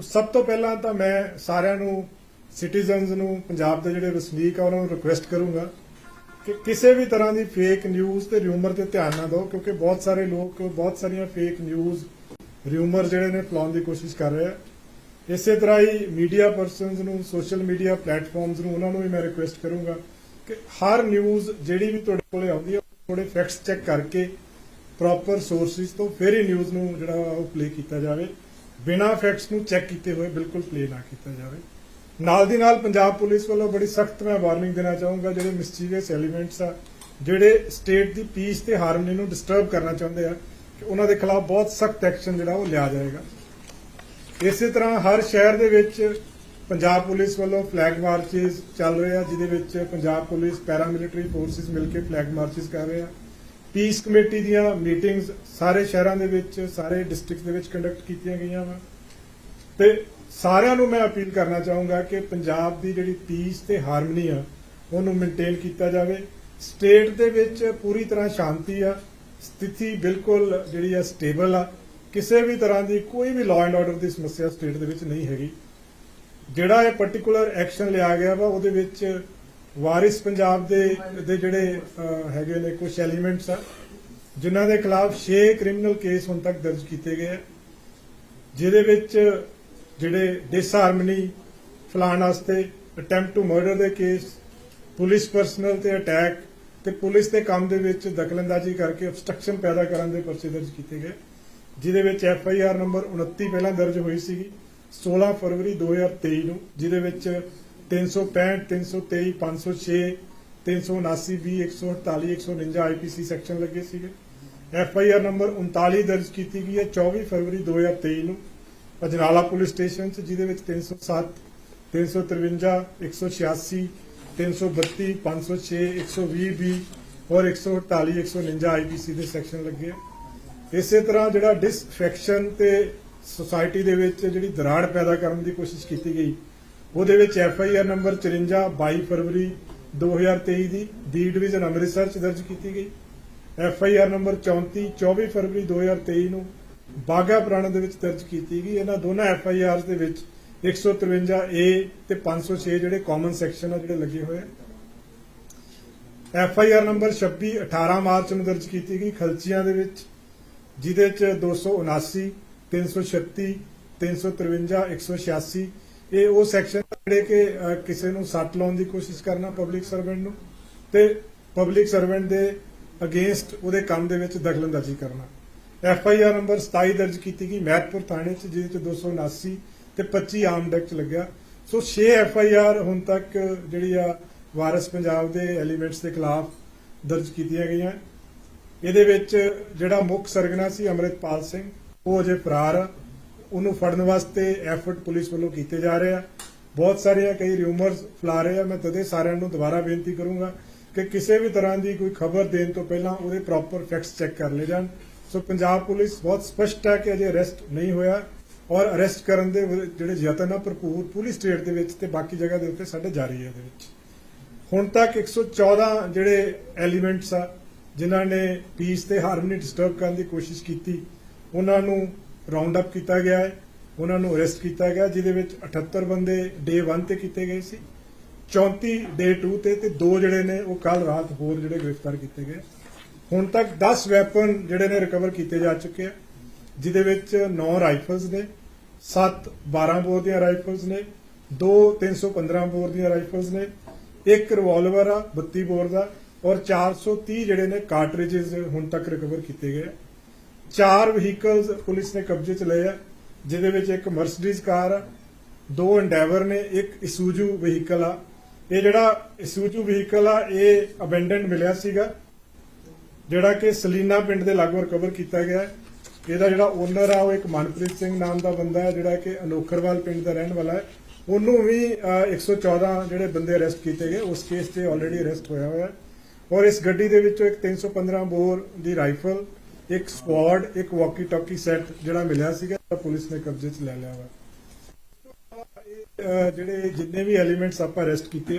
ਸਭ ਤੋਂ ਪਹਿਲਾਂ ਤਾਂ ਮੈਂ ਸਾਰਿਆਂ ਨੂੰ ਸਿਟੀਜ਼ਨਸ ਨੂੰ ਪੰਜਾਬ ਦੇ ਜਿਹੜੇ ਵਸਨੀਕ ਆ ਉਹਨਾਂ ਨੂੰ ਰਿਕੁਐਸਟ ਕਰੂੰਗਾ ਕਿ ਕਿਸੇ ਵੀ ਤਰ੍ਹਾਂ ਦੀ ਫੇਕ ਨਿਊਜ਼ ਤੇ ਰਿਊਮਰ ਤੇ ਧਿਆਨ ਨਾ ਦਿਓ, ਕਿਉਂਕਿ ਬਹੁਤ ਸਾਰੇ ਲੋਕ ਬਹੁਤ ਸਾਰੀਆਂ ਫੇਕ ਨਿਊਜ਼ ਰਿਊਮਰ ਜਿਹੜੇ ਨੇ ਫੈਲਾਉਣ ਦੀ ਕੋਸ਼ਿਸ਼ ਕਰ ਰਹੇ ਆ। ਇਸੇ ਤਰ੍ਹਾਂ ਹੀ ਮੀਡੀਆ ਪਰਸਨਸ ਨੂੰ, ਸੋਸ਼ਲ ਮੀਡੀਆ ਪਲੇਟਫਾਰਮਸ ਨੂੰ, ਉਹਨਾਂ ਨੂੰ ਵੀ ਮੈਂ ਰਿਕੁਐਸਟ ਕਰੂੰਗਾ ਕਿ ਹਰ ਨਿਊਜ਼ ਜਿਹੜੀ ਵੀ ਤੁਹਾਡੇ ਕੋਲੇ ਆਉਂਦੀ ਹੈ ਥੋੜੇ ਫੈਕਟਸ ਚੈੱਕ ਕਰਕੇ ਪ੍ਰੋਪਰ ਸੋਰਸਿਸ ਤੋਂ ਫਿਰ ਹੀ ਨਿਊਜ਼ ਨੂੰ ਜਿਹੜਾ ਉਹ ਪਲੇ ਕੀਤਾ ਜਾਵੇ। ਬਿਨਾਂ ਫੈਕਟਸ ਨੂੰ ਚੈੱਕ ਕੀਤੇ ਹੋਏ ਬਿਲਕੁਲ ਪਲੇ ਨਾ ਕੀਤਾ ਜਾਵੇ। ਨਾਲ ਦੀ ਨਾਲ ਪੰਜਾਬ ਪੁਲਿਸ ਵੱਲੋਂ ਬੜੀ ਸਖਤ ਮੈਂ ਵਾਰਨਿੰਗ ਦੇਣਾ ਚਾਹੂੰਗਾ, ਜਿਹੜੇ ਮਿਸਚੀਵੀਅਸ ਐਲੀਮੈਂਟਸ ਆ, ਜਿਹੜੇ ਸਟੇਟ ਦੀ ਪੀਸ ਤੇ ਹਾਰਮਨੀ ਨੂੰ ਡਿਸਟਰਬ ਕਰਨਾ ਚਾਹੁੰਦੇ ਆ, ਕਿ ਉਹਨਾਂ ਦੇ ਖਿਲਾਫ ਬਹੁਤ ਸਖਤ ਐਕਸ਼ਨ ਜਿਹੜਾ ਉਹ ਲਿਆ ਜਾਏਗਾ। ਇਸੇ ਤਰ੍ਹਾਂ ਹਰ ਸ਼ਹਿਰ ਦੇ ਵਿੱਚ ਪੰਜਾਬ ਪੁਲਿਸ ਵੱਲੋਂ ਫਲੈਗ ਮਾਰਚਿਸ ਚੱਲ ਰਹੇ ਆ, ਜਿਹਦੇ ਵਿੱਚ ਪੰਜਾਬ ਪੁਲਿਸ ਪੈਰਾਮਿਲਟਰੀ ਫੋਰਸਿਸ ਮਿਲ ਕੇ ਫਲੈਗ ਮਾਰਚਿਸ ਕਰ ਰਹੇ ਆ। ਪੀਸ ਕਮੇਟੀ ਦੀਆਂ ਮੀਟਿੰਗਸ ਸਾਰੇ ਸ਼ਹਿਰਾਂ ਦੇ ਵਿੱਚ, ਸਾਰੇ ਡਿਸਟ੍ਰਿਕਟ ਦੇ ਵਿੱਚ ਕੰਡਕਟ ਕੀਤੀਆਂ ਗਈਆਂ ਵਾ ਤੇ ਸਾਰਿਆਂ ਨੂੰ ਮੈਂ ਅਪੀਲ ਕਰਨਾ ਚਾਹੂੰਗਾ ਕਿ ਪੰਜਾਬ ਦੀ ਜਿਹੜੀ ਪੀਸ ਤੇ ਹਾਰਮਨੀ ਆ ਉਹਨੂੰ ਮੇਨਟੇਨ ਕੀਤਾ ਜਾਵੇ। ਸਟੇਟ ਦੇ ਵਿੱਚ ਪੂਰੀ ਤਰ੍ਹਾਂ ਸ਼ਾਂਤੀ ਆ, ਸਥਿਤੀ ਬਿਲਕੁਲ ਜਿਹੜੀ ਆ ਸਟੇਬਲ ਆ, ਕਿਸੇ ਵੀ ਤਰ੍ਹਾਂ ਦੀ ਕੋਈ ਵੀ ਲਾਅ ਐਂਡ ਆਰਡਰ ਦੀ ਸਮੱਸਿਆ ਸਟੇਟ ਦੇ ਵਿੱਚ ਨਹੀਂ ਹੈਗੀ। ਜਿਹੜਾ ਇਹ ਪਾਰਟਿਕੂਲਰ ਐਕਸ਼ਨ ਲਿਆ ਗਿਆ ਵਾ ਉਹਦੇ ਵਿੱਚ ਵਾਰਿਸ ਪੰਜਾਬ ਦੇ ਜਿਹੜੇ ਹੈਗੇ ਨੇ ਕੁਝ ਐਲੀਮੈਂਟਸ ਆ, ਜਿਨ੍ਹਾਂ ਦੇ ਖਿਲਾਫ 6 ਕ੍ਰਿਮੀਨਲ ਕੇਸ ਹੁਣ ਤੱਕ ਦਰਜ ਕੀਤੇ ਗਏ ਆ, ਜਿਹਦੇ ਵਿੱਚ ਜਿਹੜੇ ਡਿਸਹਾਰਮਨੀ ਫੈਲਾਉਣ ਵਾਸਤੇ, ਅਟੈਂਪਟ ਟੂ ਮਰਡਰ ਦੇ ਕੇਸ, ਪੁਲਿਸ ਪਰਸਨਲ ਤੇ ਅਟੈਕ ਤੇ ਪੁਲਿਸ ਦੇ ਕੰਮ ਦੇ ਵਿੱਚ ਦਖਲਅੰਦਾਜ਼ੀ ਕਰਕੇ obstruction ਪੈਦਾ ਕਰਨ ਦੇ ਪਰਚੇ ਦਰਜ ਕੀਤੇ ਗਏ, ਜਿਹਦੇ ਵਿੱਚ FIR ਨੰਬਰ 29 ਪਹਿਲਾਂ ਦਰਜ ਹੋਈ ਸੀਗੀ 16 ਫਰਵਰੀ 2023 ਨੂੰ, ਜਿਹਦੇ ਵਿੱਚ 365, 323, 506, 379, 20, 148, 149 IPC ਸੈਕਸ਼ਨ ਲੱਗੇ ਸੀਗੇ। FIR ਨੰਬਰ 39 ਦਰਜ ਕੀਤੀ ਗਈ ਹੈ 24 ਫਰਵਰੀ 2023 ਨੂੰ ਅਜਨਾਲਾ ਪੁਲਿਸ ਸਟੇਸ਼ਨ 'ਚ, ਜਿਹਦੇ ਵਿੱਚ 307, 353, 186, 332, 506, 120B ਔਰ 148, 149 IPC ਦੇ ਸੈਕਸ਼ਨ ਲੱਗੇ ਆ। ਇਸੇ ਤਰ੍ਹਾਂ ਜਿਹੜਾ ਡਿਸਫੈਕਸ਼ਨ ਤੇ ਸੁਸਾਇਟੀ ਦੇ ਵਿੱਚ ਜਿਹੜੀ ਦਰਾੜ ਪੈਦਾ ਕਰਨ ਦੀ ਕੋਸ਼ਿਸ਼ ਕੀਤੀ ਗਈ, ਉਹਦੇ ਵਿੱਚ FIR ਨੰਬਰ 54 22 ਫਰਵਰੀ 2023 ਦੀ ਡਿਵੀਜ਼ਨ ਅੰਮ੍ਰਿਤਸਰ 'ਚ ਦਰਜ ਕੀਤੀ ਗਈ। FIR ਨੰਬਰ 34 24 ਫਰਵਰੀ 2023 ਨੂੰ ਬਾਘਾ ਪੁਰਾਣਾ ਦੇ ਵਿੱਚ ਦਰਜ ਕੀਤੀ ਗਈ। ਇਹਨਾਂ ਦੋਨਾਂ FIRs ਦੇ ਵਿੱਚ 153A ਤੇ 506 ਜਿਹੜੇ ਕਾਮਨ ਸੈਕਸ਼ਨ ਆ ਜਿਹੜੇ ਲੱਗੇ ਹੋਏ ਆ। FIR ਨੰਬਰ 26 18 ਮਾਰਚ ਨੂੰ ਦਰਜ ਕੀਤੀ ਗਈ ਖਲਚੀਆਂ ਦੇ ਵਿੱਚ, ਜਿਹਦੇ ਚ 279, 336, 353, 186 ਇਹ ਉਹ ਸੈਕਸ਼ਨ ਜਿਹੜੇ ਕਿ ਕਿਸੇ ਨੂੰ ਸੱਟ ਲਾਉਣ ਦੀ ਕੋਸ਼ਿਸ਼ ਕਰਨਾ ਪਬਲਿਕ ਸਰਵੈਂਟ ਨੂੰ, ਤੇ ਪਬਲਿਕ ਸਰਵੈਂਟ ਦੇ ਅਗੇਂਸਟ ਉਹਦੇ ਕੰਮ ਦੇ ਵਿੱਚ ਦਖਲਅੰਦਾਜ਼ੀ ਕਰਨਾ। FIR ਨੰਬਰ 27 ਦਰਜ ਕੀਤੀ ਗਈ ਮਹਿਤਪੁਰ ਥਾਣੇ 'ਚ, ਜਿਹਦੇ 'ਚ 279 ਤੇ 25 ਆਰਮਡ ਐਕਟ ਲੱਗਿਆ। ਸੋ 6 FIR ਹੁਣ ਤੱਕ ਜਿਹੜੀ ਆ ਵਾਰਿਸ ਪੰਜਾਬ ਦੇ ਐਲੀਮੈਂਟਸ ਦੇ ਖਿਲਾਫ ਦਰਜ ਕੀਤੀਆਂ ਗਈਆਂ। ਇਹਦੇ ਵਿੱਚ ਜਿਹੜਾ ਮੁੱਖ ਸਰਗਨਾ ਸੀ ਅੰਮ੍ਰਿਤਪਾਲ ਸਿੰਘ, ਉਹ ਅਜੇ ਫਰਾਰ ਆ। ਉਹਨੂੰ ਫੜਨ ਵਾਸਤੇ ਐਫਰਟ ਪੁਲਿਸ ਵੱਲੋਂ ਕੀਤੇ ਜਾ ਰਹੇ ਆ। ਬਹੁਤ ਸਾਰੀਆਂ ਕਈ ਰਿਊਮਰਸ ਫੈਲਾ ਰਹੇ ਆ। ਮੈਂ ਤਦੇ ਸਾਰਿਆਂ ਨੂੰ ਦੁਬਾਰਾ ਬੇਨਤੀ ਕਰੂੰਗਾ ਕਿ ਕਿਸੇ ਵੀ ਤਰ੍ਹਾਂ ਦੀ ਕੋਈ ਖਬਰ ਦੇਣ ਤੋਂ ਪਹਿਲਾਂ ਉਹਦੇ ਪ੍ਰੋਪਰ ਫੈਕਟਸ ਚੈੱਕ ਕਰ ਲਏ ਜਾਣ। ਸੋ ਪੰਜਾਬ ਪੁਲਿਸ ਬਹੁਤ ਸਪਸ਼ਟ ਹੈ ਕਿ ਅਜੇ ਅਰੈਸਟ ਨਹੀਂ ਹੋਇਆ ਔਰ ਅਰੈਸਟ ਕਰਨ ਦੇ ਜਿਹੜੇ ਯਤਨ ਆ ਭਰਪੂਰ ਪੂਰੀ ਸਟੇਟ ਦੇ ਵਿੱਚ ਤੇ ਬਾਕੀ ਜਗ੍ਹਾ ਦੇ ਉੱਤੇ ਸਾਡੇ ਜਾਰੀ ਹੈ। ਇਹਦੇ ਵਿੱਚ ਹੁਣ ਤੱਕ 114 ਜਿਹੜੇ ਐਲੀਮੈਂਟਸ ਆ ਜਿਨ੍ਹਾਂ ਨੇ ਪੀਸ ਤੇ ਹਾਰਮਨੀ ਡਿਸਟਰਬ ਕਰਨ ਦੀ ਕੋਸ਼ਿਸ਼ ਕੀਤੀ, ਉਹਨਾਂ ਨੂੰ ਰਾਉਂਡ ਅਪ ਕੀਤਾ ਗਿਆ ਹੈ, ਉਹਨਾਂ ਨੂੰ ਅਰੈਸਟ ਕੀਤਾ ਗਿਆ, ਜਿਹਦੇ ਵਿੱਚ 78 ਬੰਦੇ ਡੇ 1 ਤੇ ਕੀਤੇ ਗਏ ਸੀ, 34 ਡੇ 2 ਤੇ 2 ਜਿਹੜੇ ਨੇ ਉਹ ਕੱਲ ਰਾਤ ਹੋਰ ਜਿਹੜੇ ਗ੍ਰਿਫਤਾਰ ਕੀਤੇ ਗਏ। ਹੁਣ ਤੱਕ 10 ਵੈਪਨ ਜਿਹੜੇ ਨੇ ਰਿਕਵਰ ਕੀਤੇ ਜਾ ਚੁੱਕੇ ਆ, ਜਿਹਦੇ ਵਿੱਚ 9 ਰਾਈਫਲਸ ਨੇ, 7 12 ਬੋਰ ਦੀਆਂ ਰਾਈਫਲਸ ਨੇ, 2 315 ਬੋਰ ਦੀਆਂ ਰਾਈਫਲਸ ਨੇ, 1 ਰਿਵਾਲਵਰ ਆ 32 ਬੋਰ ਦਾ ਔਰ 430 ਜਿਹੜੇ ਨੇ ਕਾਰਟ੍ਰਿਜਸ ਹੁਣ ਤੱਕ ਰਿਕਵਰ ਕੀਤੇ ਗਏ। 4 ਵਹੀਕਲਸ ਪੁਲਿਸ ਨੇ ਕਬਜ਼ੇ 'ਚ ਲਏ ਆ, ਜਿਹਦੇ ਵਿੱਚ ਇੱਕ ਮਰਸੀਡੀਜ਼ ਕਾਰ ਆ, 2 ਐਂਡੇਵਰ ਨੇ, ਇੱਕ ਇਸੂਜੂ ਵਹੀਕਲ ਆ। ਇਹ ਜਿਹੜਾ ਇਸੂਜੂ ਵਹੀਕਲ ਆ ਇਹ ਅਬੈਂਡਨਡ ਮਿਲਿਆ ਸੀਗਾ, ਜਿਹੜਾ ਕਿ ਸਲੀਨਾ ਪਿੰਡ ਦੇ ਲਾਗੋਂ ਰਿਕਵਰ ਕੀਤਾ ਗਿਆ। ਇਹਦਾ ਜਿਹੜਾ ਓਨਰ ਆ ਉਹ ਇੱਕ ਮਨਪ੍ਰੀਤ ਸਿੰਘ ਨਾਮ ਦਾ ਬੰਦਾ ਹੈ, ਜਿਹੜਾ ਕਿ ਅਨੋਖਰਵਾਲ ਪਿੰਡ ਦਾ ਰਹਿਣ ਵਾਲਾ ਹੈ। ਉਹਨੂੰ ਵੀ 114 ਜਿਹੜੇ ਬੰਦੇ ਅਰੈਸਟ ਕੀਤੇ ਗਏ, ਉਸ ਕੇਸ 'ਤੇ ਆਲਰੇਡੀ ਅਰੈਸਟ ਹੋਇਆ ਹੋਇਆ। ਔਰ ਇਸ ਗੱਡੀ ਦੇ ਵਿੱਚੋਂ ਇੱਕ 315 ਬੋਰ ਦੀ ਰਾਈਫਲ, ਇੱਕ ਸਕੁਆਡ, ਇੱਕ ਵਾਕੀ ਟਾਕੀ ਸੈੱਟ ਜਿਹੜਾ ਮਿਲਿਆ ਸੀਗਾ ਪੁਲਿਸ ਨੇ ਕਬਜ਼ੇ 'ਚ ਲੈ ਲਿਆ ਵਾ। ਜਿਹੜੇ ਜਿੰਨੇ ਵੀ ਐਲੀਮੈਂਟਸ ਆਪਾਂ ਅਰੈਸਟ ਕੀਤੇ,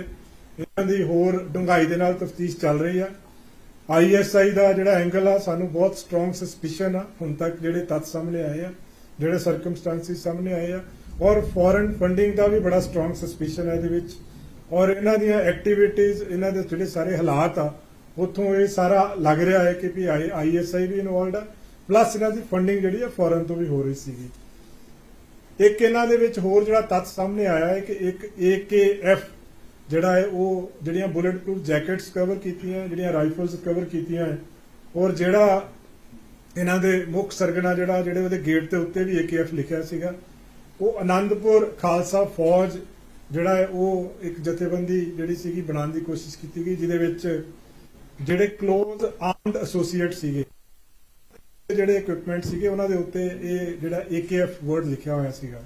ਇਹਨਾਂ ਦੀ ਹੋਰ ਡੂੰਘਾਈ ਦੇ ਨਾਲ ਤਫਤੀਸ਼ ਚੱਲ ਰਹੀ ਆ। ISI ਦਾ ਜਿਹੜਾ ਐਂਗਲ ਆ, ਸਾਨੂੰ ਬਹੁਤ ਸਟਰੋਂਗ ਸਸਪੀਸ਼ਨ ਆ ਹੁਣ ਤੱਕ ਜਿਹੜੇ ਤੱਥ ਸਾਹਮਣੇ ਆਏ ਆ, ਜਿਹੜੇ ਸਰਕਮਸਟੈਂਸਿਸ ਸਾਹਮਣੇ ਆਏ ਆ, और फॉरेन फंडिंग का भी बड़ा स्ट्रॉन्ग सस्पिशन है ਇਹਦੇ ਵਿੱਚ और ਇਹਨਾਂ ਦੀਆਂ ਐਕਟੀਵਿਟੀਜ਼ ਇਹਨਾਂ ਦੇ ਜਿਹੜੇ ਸਾਰੇ ਹਾਲਾਤ ਆ ਉੱਥੋਂ ਇਹ ਸਾਰਾ ਲੱਗ ਰਿਹਾ ਹੈ ਕਿ ਵੀ ਆਈਐਸਆਈ ਵੀ ਇਨਵੋਲਡ ਆ ਪਲੱਸ ਇਹਨਾਂ ਦੀ ਫੰਡਿੰਗ ਜਿਹੜੀ ਆ ਫੋਰਨ ਤੋਂ ਵੀ ਹੋ ਰਹੀ ਸੀਗੀ। ਇੱਕ ਇਹਨਾਂ ਦੇ ਵਿੱਚ ਹੋਰ ਜਿਹੜਾ ਤੱਥ ਸਾਹਮਣੇ ਆਇਆ ਹੈ ਕਿ ਇੱਕ AKF ਜਿਹੜਾ ਹੈ ਉਹ ਜਿਹੜੀਆਂ ਬੁਲੇਟ ਪ੍ਰੂਫ ਜੈਕਟਸ ਕਵਰ ਕੀਤੀਆਂ, ਜਿਹੜੀਆਂ ਰਾਈਫਲਸ ਕਵਰ ਕੀਤੀਆਂ ਹੈ ਔਰ ਜਿਹੜਾ ਇਹਨਾਂ ਦੇ ਮੁੱਖ ਸਰਗਨਾ ਜਿਹੜੇ ਉਹਦੇ ਗੇਟ ਦੇ ਉੱਤੇ ਵੀ AKF ਲਿਖਿਆ ਸੀਗਾ ਉਹ ਆਨੰਦਪੁਰ ਖਾਲਸਾ ਫੌਜ ਜਿਹੜਾ ਹੈ ਉਹ ਇੱਕ ਜਥੇਬੰਦੀ ਜਿਹੜੀ ਸੀਗੀ ਬਣਾਉਣ ਦੀ ਕੋਸ਼ਿਸ਼ ਕੀਤੀ ਗਈ ਜਿਹਦੇ ਵਿੱਚ ਜਿਹੜੇ ਕਲੋਜ਼ ਆਰਮਡ ਐਸੋਸੀਏਟ ਸੀਗੇ ਜਿਹੜੇ ਇਕਵਿਪਮੈਂਟ ਸੀਗੇ ਉਹਨਾਂ ਦੇ ਉੱਤੇ ਇਹ ਜਿਹੜਾ AKF ਵਰਡ ਲਿਖਿਆ ਹੋਇਆ ਸੀਗਾ।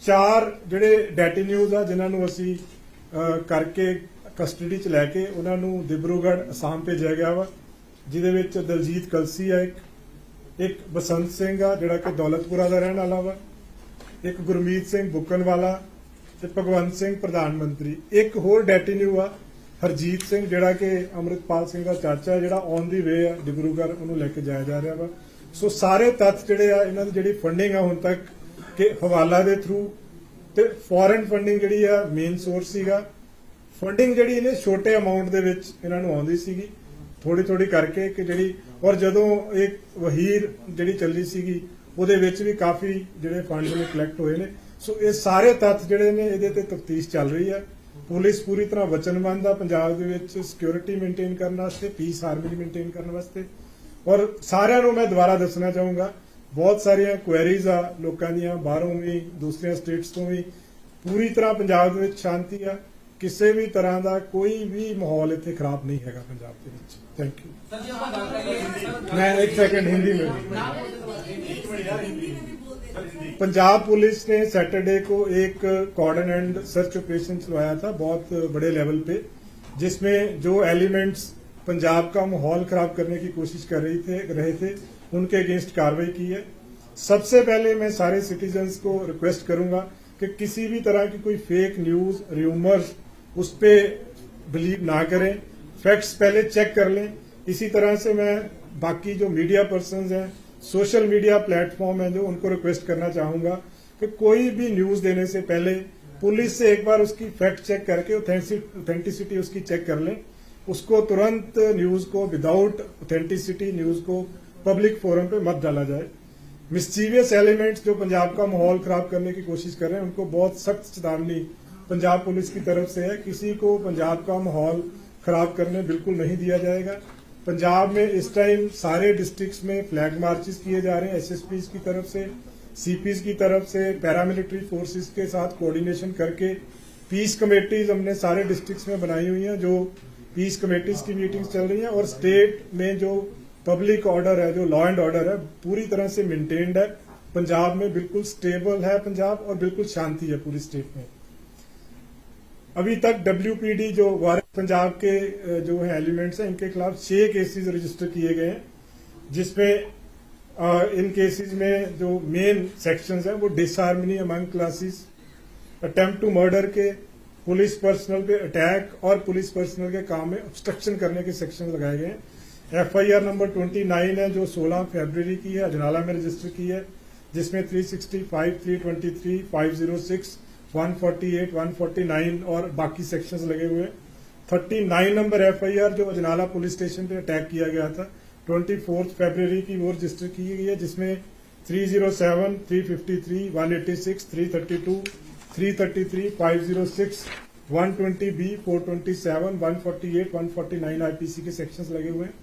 4 ਜਿਹੜੇ ਡੈਟੀਨਿਊਜ਼ ਆ ਜਿਨ੍ਹਾਂ ਨੂੰ ਅਸੀਂ ਕਰਕੇ ਕਸਟਡੀ 'ਚ ਲੈ ਕੇ ਉਹਨਾਂ ਨੂੰ ਦਿਬਰੂਗੜ੍ਹ ਅਸਾਮ ਭੇਜਿਆ ਗਿਆ ਵਾ ਜਿਹਦੇ ਵਿੱਚ ਦਲਜੀਤ ਕਲਸੀ ਆ, ਇੱਕ ਬਸੰਤ ਸਿੰਘ ਆ ਜਿਹੜਾ ਕਿ ਦੌਲਤਪੁਰਾ ਦਾ ਰਹਿਣ ਵਾਲਾ ਵਾ, ਇੱਕ ਗੁਰਮੀਤ ਸਿੰਘ ਬੁੱਕਨਵਾਲਾ ਤੇ ਭਗਵੰਤ ਸਿੰਘ ਪ੍ਰਧਾਨ ਮੰਤਰੀ। ਇੱਕ ਹੋਰ ਡੈਟੀਨਿਊ ਆ ਹਰਜੀਤ ਸਿੰਘ ਜਿਹੜਾ ਕਿ ਅੰਮ੍ਰਿਤਪਾਲ ਸਿੰਘ ਦਾ ਚਾਚਾ ਜਿਹੜਾ ਔਨ ਦੀ ਵੇ ਆ ਡਿਬਰੂਗੜ੍ਹ ਉਹਨੂੰ ਲੈ ਕੇ ਜਾਇਆ ਜਾ ਰਿਹਾ ਵਾ। ਸੋ ਸਾਰੇ ਤੱਥ ਜਿਹੜੇ ਆ ਇਹਨਾਂ ਦੀ ਜਿਹੜੀ ਫੰਡਿੰਗ ਆ ਹੁਣ ਤੱਕ ਕਿ ਹਵਾਲਾ ਦੇ ਥਰੂ ਤੇ ਫੋਰਨ ਫੰਡਿੰਗ ਜਿਹੜੀ ਆ ਮੇਨ ਸੋਰਸ ਸੀਗਾ। ਫੰਡਿੰਗ ਜਿਹੜੀ ਇਹਨੇ ਛੋਟੇ ਅਮਾਉਂਟ ਦੇ ਵਿੱਚ ਇਹਨਾਂ ਨੂੰ ਆਉਂਦੀ ਸੀਗੀ ਥੋੜੀ ਕਰਕੇ ਕਿ ਜਿਹੜੀ ਔਰ ਜਦੋਂ ਇੱਕ ਵਹੀਰ ਜਿਹੜੀ ਚੱਲੀ ਸੀਗੀ ਉਹਦੇ ਵਿੱਚ ਵੀ ਕਾਫੀ ਜਿਹੜੇ ਫੰਡ ਨੇ ਕਲੈਕਟ ਹੋਏ ਨੇ। ਸੋ ਇਹ ਸਾਰੇ ਤੱਥ ਜਿਹੜੇ ਨੇ ਇਹਦੇ ਤੇ ਤਫਤੀਸ਼ ਚੱਲ ਰਹੀ ਹੈ। ਪੁਲਿਸ ਪੂਰੀ ਤਰ੍ਹਾਂ ਵਚਨਬੰਦ ਆ ਪੰਜਾਬ ਦੇ ਵਿੱਚ ਸਿਕਿਉਰਿਟੀ ਮੇਨਟੇਨ ਕਰਨ ਵਾਸਤੇ, ਪੀਸ ਹਾਰਮਨੀ ਮੇਨਟੇਨ ਕਰਨ ਵਾਸਤੇ। ਔਰ ਸਾਰਿਆਂ ਨੂੰ ਮੈਂ ਦੁਬਾਰਾ ਦੱਸਣਾ ਚਾਹੂੰਗਾ ਬਹੁਤ ਸਾਰੀਆਂ ਕੁਐਰੀਜ਼ ਆ ਲੋਕਾਂ ਦੀਆਂ ਬਾਹਰੋਂ ਵੀ ਦੂਸਰੀਆਂ ਸਟੇਟਸ ਤੋਂ ਵੀ। ਪੂਰੀ ਤਰ੍ਹਾਂ ਪੰਜਾਬ ਦੇ ਵਿੱਚ ਸ਼ਾਂਤੀ ਆ, ਕਿਸੇ ਵੀ ਤਰ੍ਹਾਂ ਦਾ ਕੋਈ ਵੀ ਮਾਹੌਲ ਇੱਥੇ ਖਰਾਬ नहीं हैगा पंजाब के ਵਿੱਚ। Thank you. मैं एक सेकंड हिंदी में पंजाब पुलिस ने सैटरडे को एक कॉर्डन एंड सर्च ऑपरेशन चलवाया था बहुत बड़े लेवल पे जिसमें जो एलिमेंट्स पंजाब का माहौल खराब करने की कोशिश कर रहे थे उनके अगेंस्ट कार्रवाई की है। सबसे पहले मैं सारे सिटीजन्स को रिक्वेस्ट करूंगा कि किसी भी तरह की कोई फेक न्यूज र्यूमर्स उस पर बिलीव ना करें, फैक्ट्स पहले चेक कर लें। इसी तरह से मैं बाकी जो मीडिया पर्सन्स हैं, सोशल मीडिया प्लेटफॉर्म हैं जो उनको रिक्वेस्ट करना चाहूंगा कि कोई भी न्यूज देने से पहले पुलिस से एक बार उसकी फैक्ट चेक करके ऑथेंटिसिटी उसकी चेक कर लें। उसको तुरंत न्यूज को विदाउट ऑथेंटिसिटी न्यूज को पब्लिक फोरम पे मत डाला जाए। मिस्चीवियस एलिमेंट्स जो पंजाब का माहौल खराब करने की कोशिश कर रहे हैं उनको बहुत सख्त चेतावनी पंजाब पुलिस की तरफ से है। किसी को पंजाब का माहौल खराब करने बिल्कुल नहीं दिया जाएगा। पंजाब में इस टाइम सारे डिस्ट्रिक्ट्स में फ्लैग मार्चेस किए जा रहे हैं एसएसपीज की तरफ से, सीपीज की तरफ से, पैरामिलिट्री फोर्सेस के साथ कोऑर्डिनेशन करके पीस कमेटीज हमने सारे डिस्ट्रिक्ट्स में बनाई हुई हैं जो पीस कमेटीज की मीटिंग्स चल रही हैं। और स्टेट में जो पब्लिक ऑर्डर है, जो लॉ एंड ऑर्डर है, पूरी तरह से मेंटेन्ड है। पंजाब में बिल्कुल स्टेबल है पंजाब और बिल्कुल शांति है पूरी स्टेट में। अभी तक WPD जो पंजाब के जो है एलिमेंट्स हैं इनके खिलाफ 6 केसेस रजिस्टर किए गए हैं जिसमें इन केसेस में जो मेन सेक्शंस हैं वो disharmony among classes, attempt to murder के, पुलिस पर्सनल पे अटैक और पुलिस पर्सनल के काम में ऑब्स्ट्रक्शन करने के सेक्शन लगाए गए हैं। FIR नंबर 29 है जो 16 फरवरी की है, अजनाला में रजिस्टर की है जिसमें 365, 323, 506, 148, 149 और बाकी सेक्शंस लगे हुए हैं। 39 नंबर FIR जो अजनाला पुलिस स्टेशन पे अटैक किया गया था 24 फरवरी की वो रजिस्टर की गई है जिसमें 307, 353, 186, 332, 333, 506, 120B, 427, 148, 149 IPC के सेक्शंस लगे हुए हैं।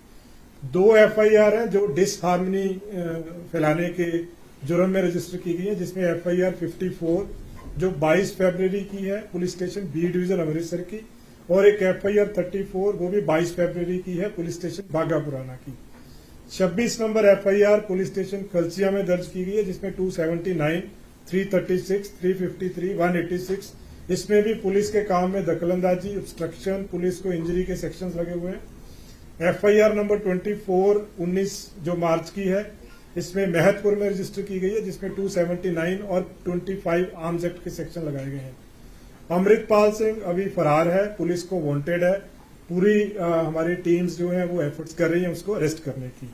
2 FIR हैं जो डिसहार्मनी फैलाने के जुर्म में रजिस्टर की गई है जिसमें FIR 54 जो 22 फरवरी की है police station B division Amritsar की और एक FIR 34 वो भी 22 फरवरी की है पुलिस स्टेशन बाघा पुराना की। 26 नंबर FIR पुलिस स्टेशन खलचिया में दर्ज की गई है जिसमें 279, 336, 353, 186 इसमें भी पुलिस के काम में दखलंदाजी, ऑब्स्ट्रक्शन, पुलिस को इंजरी के सेक्शंस लगे हुए हैं। FIR नंबर 24 19 जो मार्च की है इसमें महतपुर में रजिस्टर की गई है जिसमें 279 और 25 आर्म्स एक्ट के सेक्शन लगाए गए हैं। अमृतपाल सिंह अभी फरार है, पुलिस को वांटेड है। पूरी हमारी टीम्स जो हैं वो एफर्ट्स कर रही हैं उसको अरेस्ट करने की।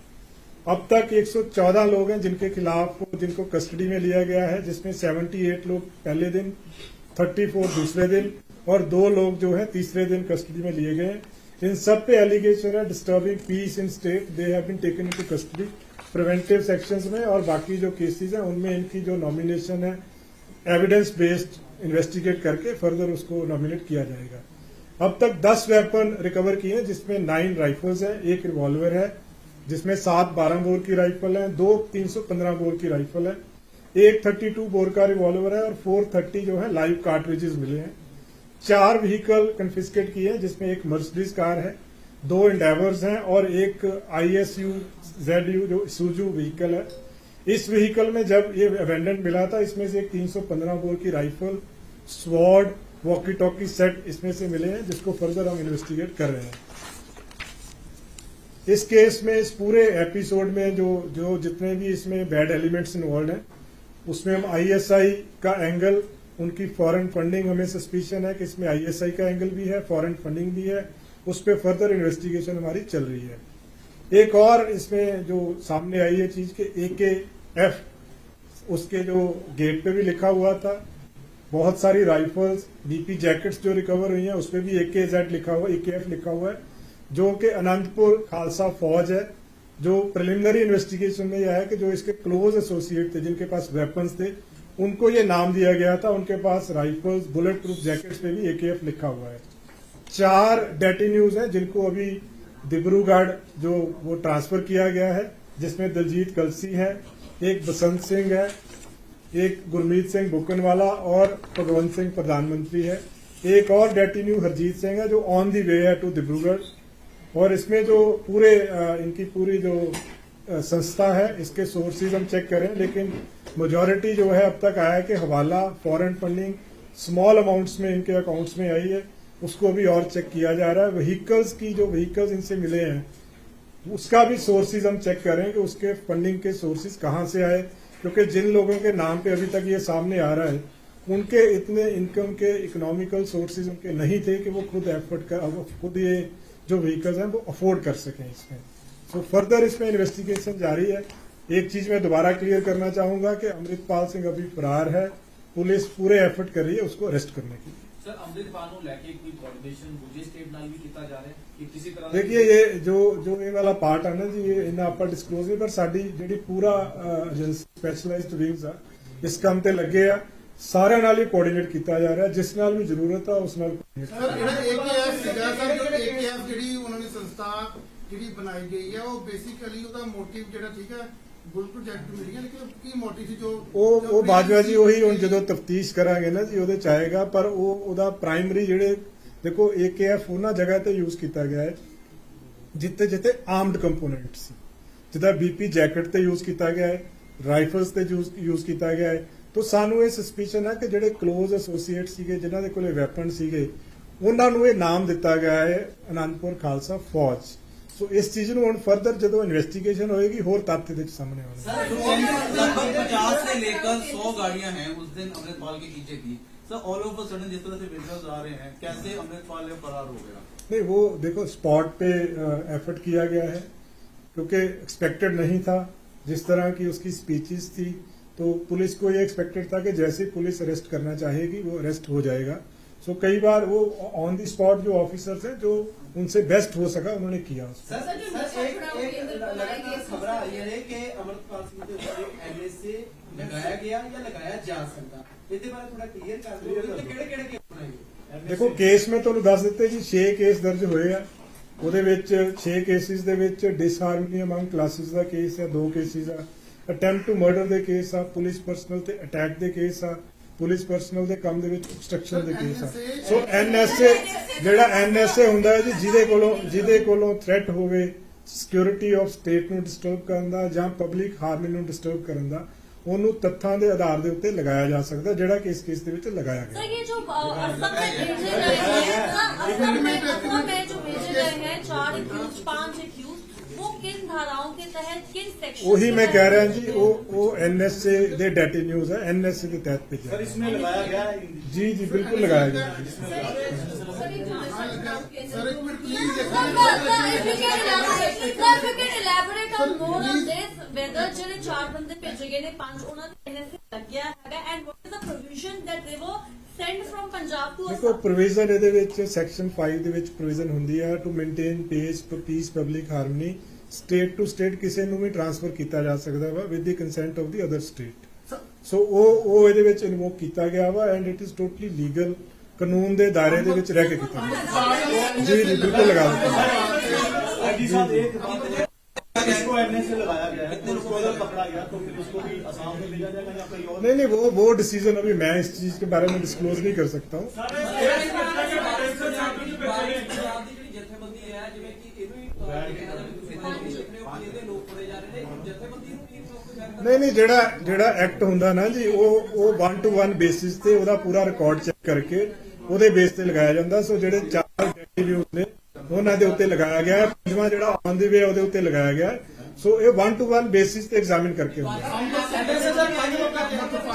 अब तक 114 लोग हैं जिनको कस्टडी में लिया गया है, जिसमें 78 लोग पहले दिन, 34 दूसरे दिन और 2 लोग जो है तीसरे दिन कस्टडी में लिए गए हैं। इन सब पे एलिगेशन है disturbing peace in state, they have been taken into custody preventive sections में, और बाकी जो केसेस हैं उनमें इनकी जो नॉमिनेशन है एविडेंस बेस्ड इन्वेस्टिगेट करके फर्दर उसको नॉमिनेट किया जाएगा। अब तक 10 वेपन रिकवर किए हैं, जिसमें 9 राइफल्स है, 1 रिवॉल्वर है, जिसमें 7 12 बोर की राइफल है, 2 315 बोर की राइफल है, 1 32 बोर का रिवॉल्वर है और 430 जो है लाइव कार्ट्रिजेस मिले हैं। 4 व्हीकल कन्फिस्केट किए हैं, जिसमें एक मर्सिडीज कार है, 2 इंडेवर्स हैं और एक ISU ZU जो सूजू व्हीकल है। इस व्हीकल में जब ये अबेंडन मिला था, इसमें से एक 315 बोर की rifle, sword, walkie talkie set इसमें से मिले हैं, जिसको फर्दर हम इन्वेस्टिगेट कर रहे हैं। इस केस में, इस पूरे एपिसोड में जो जितने भी इसमें बैड एलिमेंट्स इन्वॉल्व हैं, उसमें हम ISI का एंगल, उनकी फॉरेन फंडिंग, हमें सस्पिशन है कि इसमें ISI का एंगल भी है, फॉरेन फंडिंग भी है, उस पर फर्दर इन्वेस्टिगेशन हमारी चल रही है। एक और इसमें जो सामने आई है चीज के AKF, उसके जो गेट पे भी लिखा हुआ था, बहुत सारी राइफल्स, BP जैकेट्स जो रिकवर हुई हैं उस पर भी AKZ लिखा हुआ, AKF लिखा हुआ है, जो कि अनंतपुर खालसा फौज है। जो प्रिलिमिनरी इन्वेस्टिगेशन में यह है कि जो इसके क्लोज एसोसिएट थे, जिनके पास वेपन्स थे, उनको ये नाम दिया गया था, उनके पास राइफल्स, बुलेट प्रूफ जैकेट्स पे भी AKF लिखा हुआ है। 4 डेटिन्यूज हैं जिनको अभी डिब्रूगढ़ जो वो ट्रांसफर किया गया है, जिसमें दलजीत कलसी है, एक बसंत सिंह है, एक गुरमीत सिंह बुकनवाला और भगवंत सिंह प्रधानमंत्री है। एक और डेटिन्यू हरजीत सिंह है जो ऑन दी वे है टू डिब्रूगढ़। और इसमें जो पूरे इनकी पूरी जो संस्था है, इसके सोर्सेज हम चेक करें, लेकिन मेजॉरिटी जो है अब तक आया है कि हवाला, फॉरेन फंडिंग स्मॉल अमाउंट्स में इनके अकाउंट्स में आई है, उसको भी और चेक किया जा रहा है। व्हीकल्स की जो व्हीकल्स इनसे मिले हैं, उसका भी सोर्सेज हम चेक करें कि उसके फंडिंग के सोर्सेज कहाँ से आए, क्योंकि जिन लोगों के नाम पे अभी तक ये सामने आ रहा है, उनके इतने इनकम के इकोनॉमिकल सोर्सेज उनके नहीं थे कि वो खुद ये जो व्हीकल्स हैं वो अफोर्ड कर सकें इसमें। तो फर्दर इसमें इन्वेस्टिगेशन जारी है। एक चीज मैं दोबारा क्लियर करना चाहूंगा कि अमृतपाल सिंह अभी फरार है, पुलिस पूरे एफर्ट कर रही है उसको अरेस्ट करने के लिए। सर, अमृतपाल ਨੂੰ ਲੈ ਕੇ ਕੋਈ ਕੋਆਰਡੀਨੇਸ਼ਨ ਦੂਜੇ ਸਟੇਟ ਨਾਲ ਵੀ ਕੀਤਾ ਜਾ ਰਿਹਾ ਹੈ ਕਿ ਕਿਸੇ ਤਰ੍ਹਾਂ देखिए ये जो ये वाला पार्ट है ना जी, ये इन्ना आप डिस्कलोज नहीं, पर साडी ਜਿਹੜੀ पूरा स्पैशलाइज्ड विंग्स आ इस काम ਤੇ ਲੱਗੇ ਆ, ਸਾਰਿਆਂ ਨਾਲ ਹੀ ਕੋਆਰਡੀਨੇਟ ਕੀਤਾ ਜਾ ਰਿਹਾ, ਜਿਸ ਨਾਲ ਵੀ ਜ਼ਰੂਰਤ ਆ ਉਸ ਨਾਲ। ਸਰ ਜਿਹੜਾ AKF ਸੀਗਾ ਸਰ, ਜੋ AKF ਜਿਹੜੀ ਉਹਨਾਂ ਦੀ ਸੰਸਥਾ ਜਿਹੜੀ ਬਣਾਈ ਗਈ ਹੈ, ਉਹ ਬੇਸਿਕਲੀ ਉਹਦਾ ਮੋਟਿਵ ਜਿਹੜਾ ਠੀਕ ਹੈ ਬੁਲਟ ਪ੍ਰੋਜੈਕਟ ਮਿਲ ਗਿਆ, ਲੇਕਿਨ ਕੀ ਮੋਟਿਵ ਸੀ ਜੋ ਉਹ ਬਾਜਵਾ ਜੀ ਉਹੀ ਹੁਣ ਜਦੋਂ ਤਫਤੀਸ਼ ਕਰਾਂਗੇ ਨਾ ਜੀ ਉਹਦੇ ਚ ਆਏਗਾ, ਪਰ ਉਹਦਾ ਪ੍ਰਾਇਮਰੀ ਜਿਹੜੇ ਦੇਖੋ AKF ਉਹਨਾਂ ਜਗ੍ਹਾ ਤੇ ਯੂਜ਼ ਕੀਤਾ ਗਿਆ ਹੈ ਜਿੱਥੇ ਆਰਮਡ ਕੰਪੋਨੈਂਟ ਸੀ, ਜਿੱਦਾਂ BP ਜੈਕਟ ਤੇ ਯੂਜ਼ ਕੀਤਾ ਗਿਆ ਹੈ, ਰਾਈਫਲਸ ਤੇ ਯੂਜ਼ ਕੀਤਾ ਗਿਆ ਹੈ। तो ਸਾਨੂੰ ਇਹ ਸਸਪੀਸ਼ਨ ਹੈ ਕਿ ਜਿਹੜੇ ਕਲੋਜ਼ ਐਸੋਸੀਏਟ ਸੀਗੇ, ਜਿਨ੍ਹਾਂ ਦੇ ਕੋਲੇ ਵੈਪਨ ਸੀਗੇ, ਉਹਨਾਂ ਨੂੰ ਇਹ ਨਾਮ ਦਿੱਤਾ ਗਿਆ ਹੈ ਅਨੰਦਪੁਰ ਖਾਲਸਾ ਫੌਜ। ਸੋ ਇਸ ਚੀਜ਼ ਨੂੰ ਹੁਣ ਫਰਦਰ ਜਦੋਂ ਇਨਵੈਸਟੀਗੇਸ਼ਨ होएगी ਹੋਰ तथ्य ਦੇ सामने आएंगे। सर, लगभग 50 से लेकर 100 गाड़ियां हैं उस दिन अमृतपाल के पीछे की। Sir, all of a sudden जिस तरह से विजुअल्स आ रहे हैं, कैसे अमृतपाल फरार हो गया? नहीं, वो देखो स्पॉट पे एफर्ट किया गया है, क्योंकि एक्सपेक्टेड नहीं था जिस तरह की उसकी स्पीचेस थी, तो पुलिस को ये एक्सपेक्टेड था कि जैसे पुलिस अरेस्ट करना चाहेगी वो अरेस्ट हो जाएगा। सो कई बार वो ऑन दी स्पॉट जो ऑफिसर्स हैं जो उनसे बेस्ट हो सका उन्होंने किया। खबर आ रही है कि अमृतपाल सिंह के ऊपर एक MSA लगाया गया या लगाया जा सकता, ਇਹਦੇ ਬਾਰੇ ਥੋੜਾ ਕਲੀਅਰ ਕਰ ਦਿਓ ਕਿ ਕਿਹੜੇ ਕੇਸ ਬਣਾਏ। ਦੇਖੋ ਕੇਸ ਮੈਂ ਤੁਹਾਨੂੰ ਦੱਸ ਦਿੱਤੇ ਜੀ, 6 ਕੇਸ ਦਰਜ ਹੋਏ ਆ, ਉਹਦੇ ਵਿੱਚ 6 ਕੇਸਿਸ ਦੇ ਵਿੱਚ ਡਿਸਹਾਰਮਨੀ ਅਮੰਗ ਕਲਾਸਿਸ ਦਾ ਕੇਸ ਹੈ, 2 ਕੇਸਿਸ ਆ ਅਟੈਂਪਟ ਟੂ ਮਰਡਰ ਦੇ ਕੇਸ ਆ, ਪੁਲਿਸ ਪਰਸਨਲ ਤੇ ਅਟੈਕ ਦੇ ਕੇਸ ਆ, ਪੁਲਿਸ ਪਰਸਨਲ ਦੇ ਕੰਮ ਦੇ ਵਿੱਚ obstruction ਦੇ ਕੇਸ ਆ। ਸੋ NSA ਜਿਹੜਾ NSA ਹੁੰਦਾ ਹੈ ਜੀ, ਜਿਹਦੇ ਕੋਲੋਂ ਥ੍ਰੈਟ ਹੋਵੇ ਸਿਕਿਉਰਿਟੀ ਆਫ ਸਟੇਟ ਨੂੰ ਡਿਸਟਰਬ ਕਰਨ ਦਾ ਜਾਂ ਪਬਲਿਕ ਹਾਰਮਨੀ ਨੂੰ ਡਿਸਟਰਬ ਕਰਨ ਦਾ, ਉਹਨੂੰ ਤੱਥਾਂ ਦੇ ਆਧਾਰ ਦੇ ਉੱਤੇ ਲਗਾਇਆ ਜਾ ਸਕਦਾ, ਜਿਹੜਾ ਕਿ ਇਸ ਕੇਸ ਦੇ ਵਿੱਚ ਲਗਾਇਆ ਗਿਆ। सर, ये जो असम में भेजे गए हैं 4 accused 5 accused, वो किन धाराओं के तहत किन सेक्शन वही मैं कह रहा जी वो एनएसए दे डेटी न्यूज है, एनएसए के तहत भेजा सर इसमें लगाया गया है जी जी बिल्कुल लगाया गया जी। सर एक minute please elaborate on more on this whether ਜਿਹੜੇ 4 ਬੰਦੇ ਭੇਜੇ ਗਏ ਨੇ 5 ਉਹਨਾਂ ਦੇ NSA ਲੱਗਿਆ ਹੈਗਾ and what is the provision that they were sent from Punjab to ਦੇਖੋ Assam? ਪ੍ਰੋਵੀਜ਼ਨ ਇਹਦੇ ਵਿੱਚ ਸੈਕਸ਼ਨ 5 ਦੇ ਵਿੱਚ ਪ੍ਰੋਵੀਜ਼ਨ ਹੁੰਦੀ ਹੈ to maintain peace public harmony, state to state ਕਿਸੇ ਨੂੰ ਵੀ ਟ੍ਰਾਂਸਫਰ ਕੀਤਾ ਜਾ ਸਕਦਾ ਵਾ with the consent of the other state. So ਉਹ ਇਹਦੇ ਵਿੱਚ ਇਨਵੋਕ ਕੀਤਾ ਗਿਆ ਵਾ and it is totally legal, ਕਾਨੂੰਨ ਦੇ ਦਾਇਰੇ ਦੇ ਵਿੱਚ ਰਹਿ ਕੇ ਕੀਤਾ ਗਿਆ। ਜੀ ਜੀ ਬਿਲकुल लगा ਦਿੱਤਾ। जी साहब एक बात इसको एनएसए लगाया गया है तो उसको अगर पकड़ा गया तो फिर उसको भी असम में भेजा जाएगा या कहीं और? नहीं वो डिसीजन अभी मैं इस चीज के बारे में डिस्क्लोज नहीं कर सकता हूँ। ਜਥੇਬੰਦੀ ਹੈ ਜਿਵੇਂ ਕਿ ਇਹਨੂੰ ਹੀ ਕਿਹਾ ਜਾਵੇ ਤੁਸੀਂ ਇਹਦੇ ਲੋਕ ਫੜੇ ਜਾ ਰਹੇ ਨੇ ਜਥੇਬੰਦੀ ਨੂੰ ਕੀ ਨਹੀਂ ਜਿਹੜਾ ਐਕਟ ਹੁੰਦਾ ਨਾ ਜੀ ਉਹ 1 to 1 ਬੇਸਿਸ ਤੇ ਉਹਦਾ ਪੂਰਾ ਰਿਕਾਰਡ ਚੈੱਕ ਕਰਕੇ ਉਹਦੇ ਬੇਸ ਤੇ ਲਗਾਇਆ ਜਾਂਦਾ। ਸੋ ਜਿਹੜੇ 4 ਡੈਟੀਵਿਊਜ਼ ਨੇ ਉਹਨਾਂ ਦੇ ਉੱਤੇ ਲਗਾਇਆ ਗਿਆ, ਪੰਜਵਾਂ ਜਿਹੜਾ ਆਨ ਦੀ ਵੇ ਉਹਦੇ ਉੱਤੇ ਲਗਾਇਆ ਗਿਆ। ਸੋ ਇਹ 1 to 1 ਬੇਸਿਸ ਤੇ ਐਗਜ਼ਾਮਿਨ ਕਰਕੇ ਹੁੰਦਾ।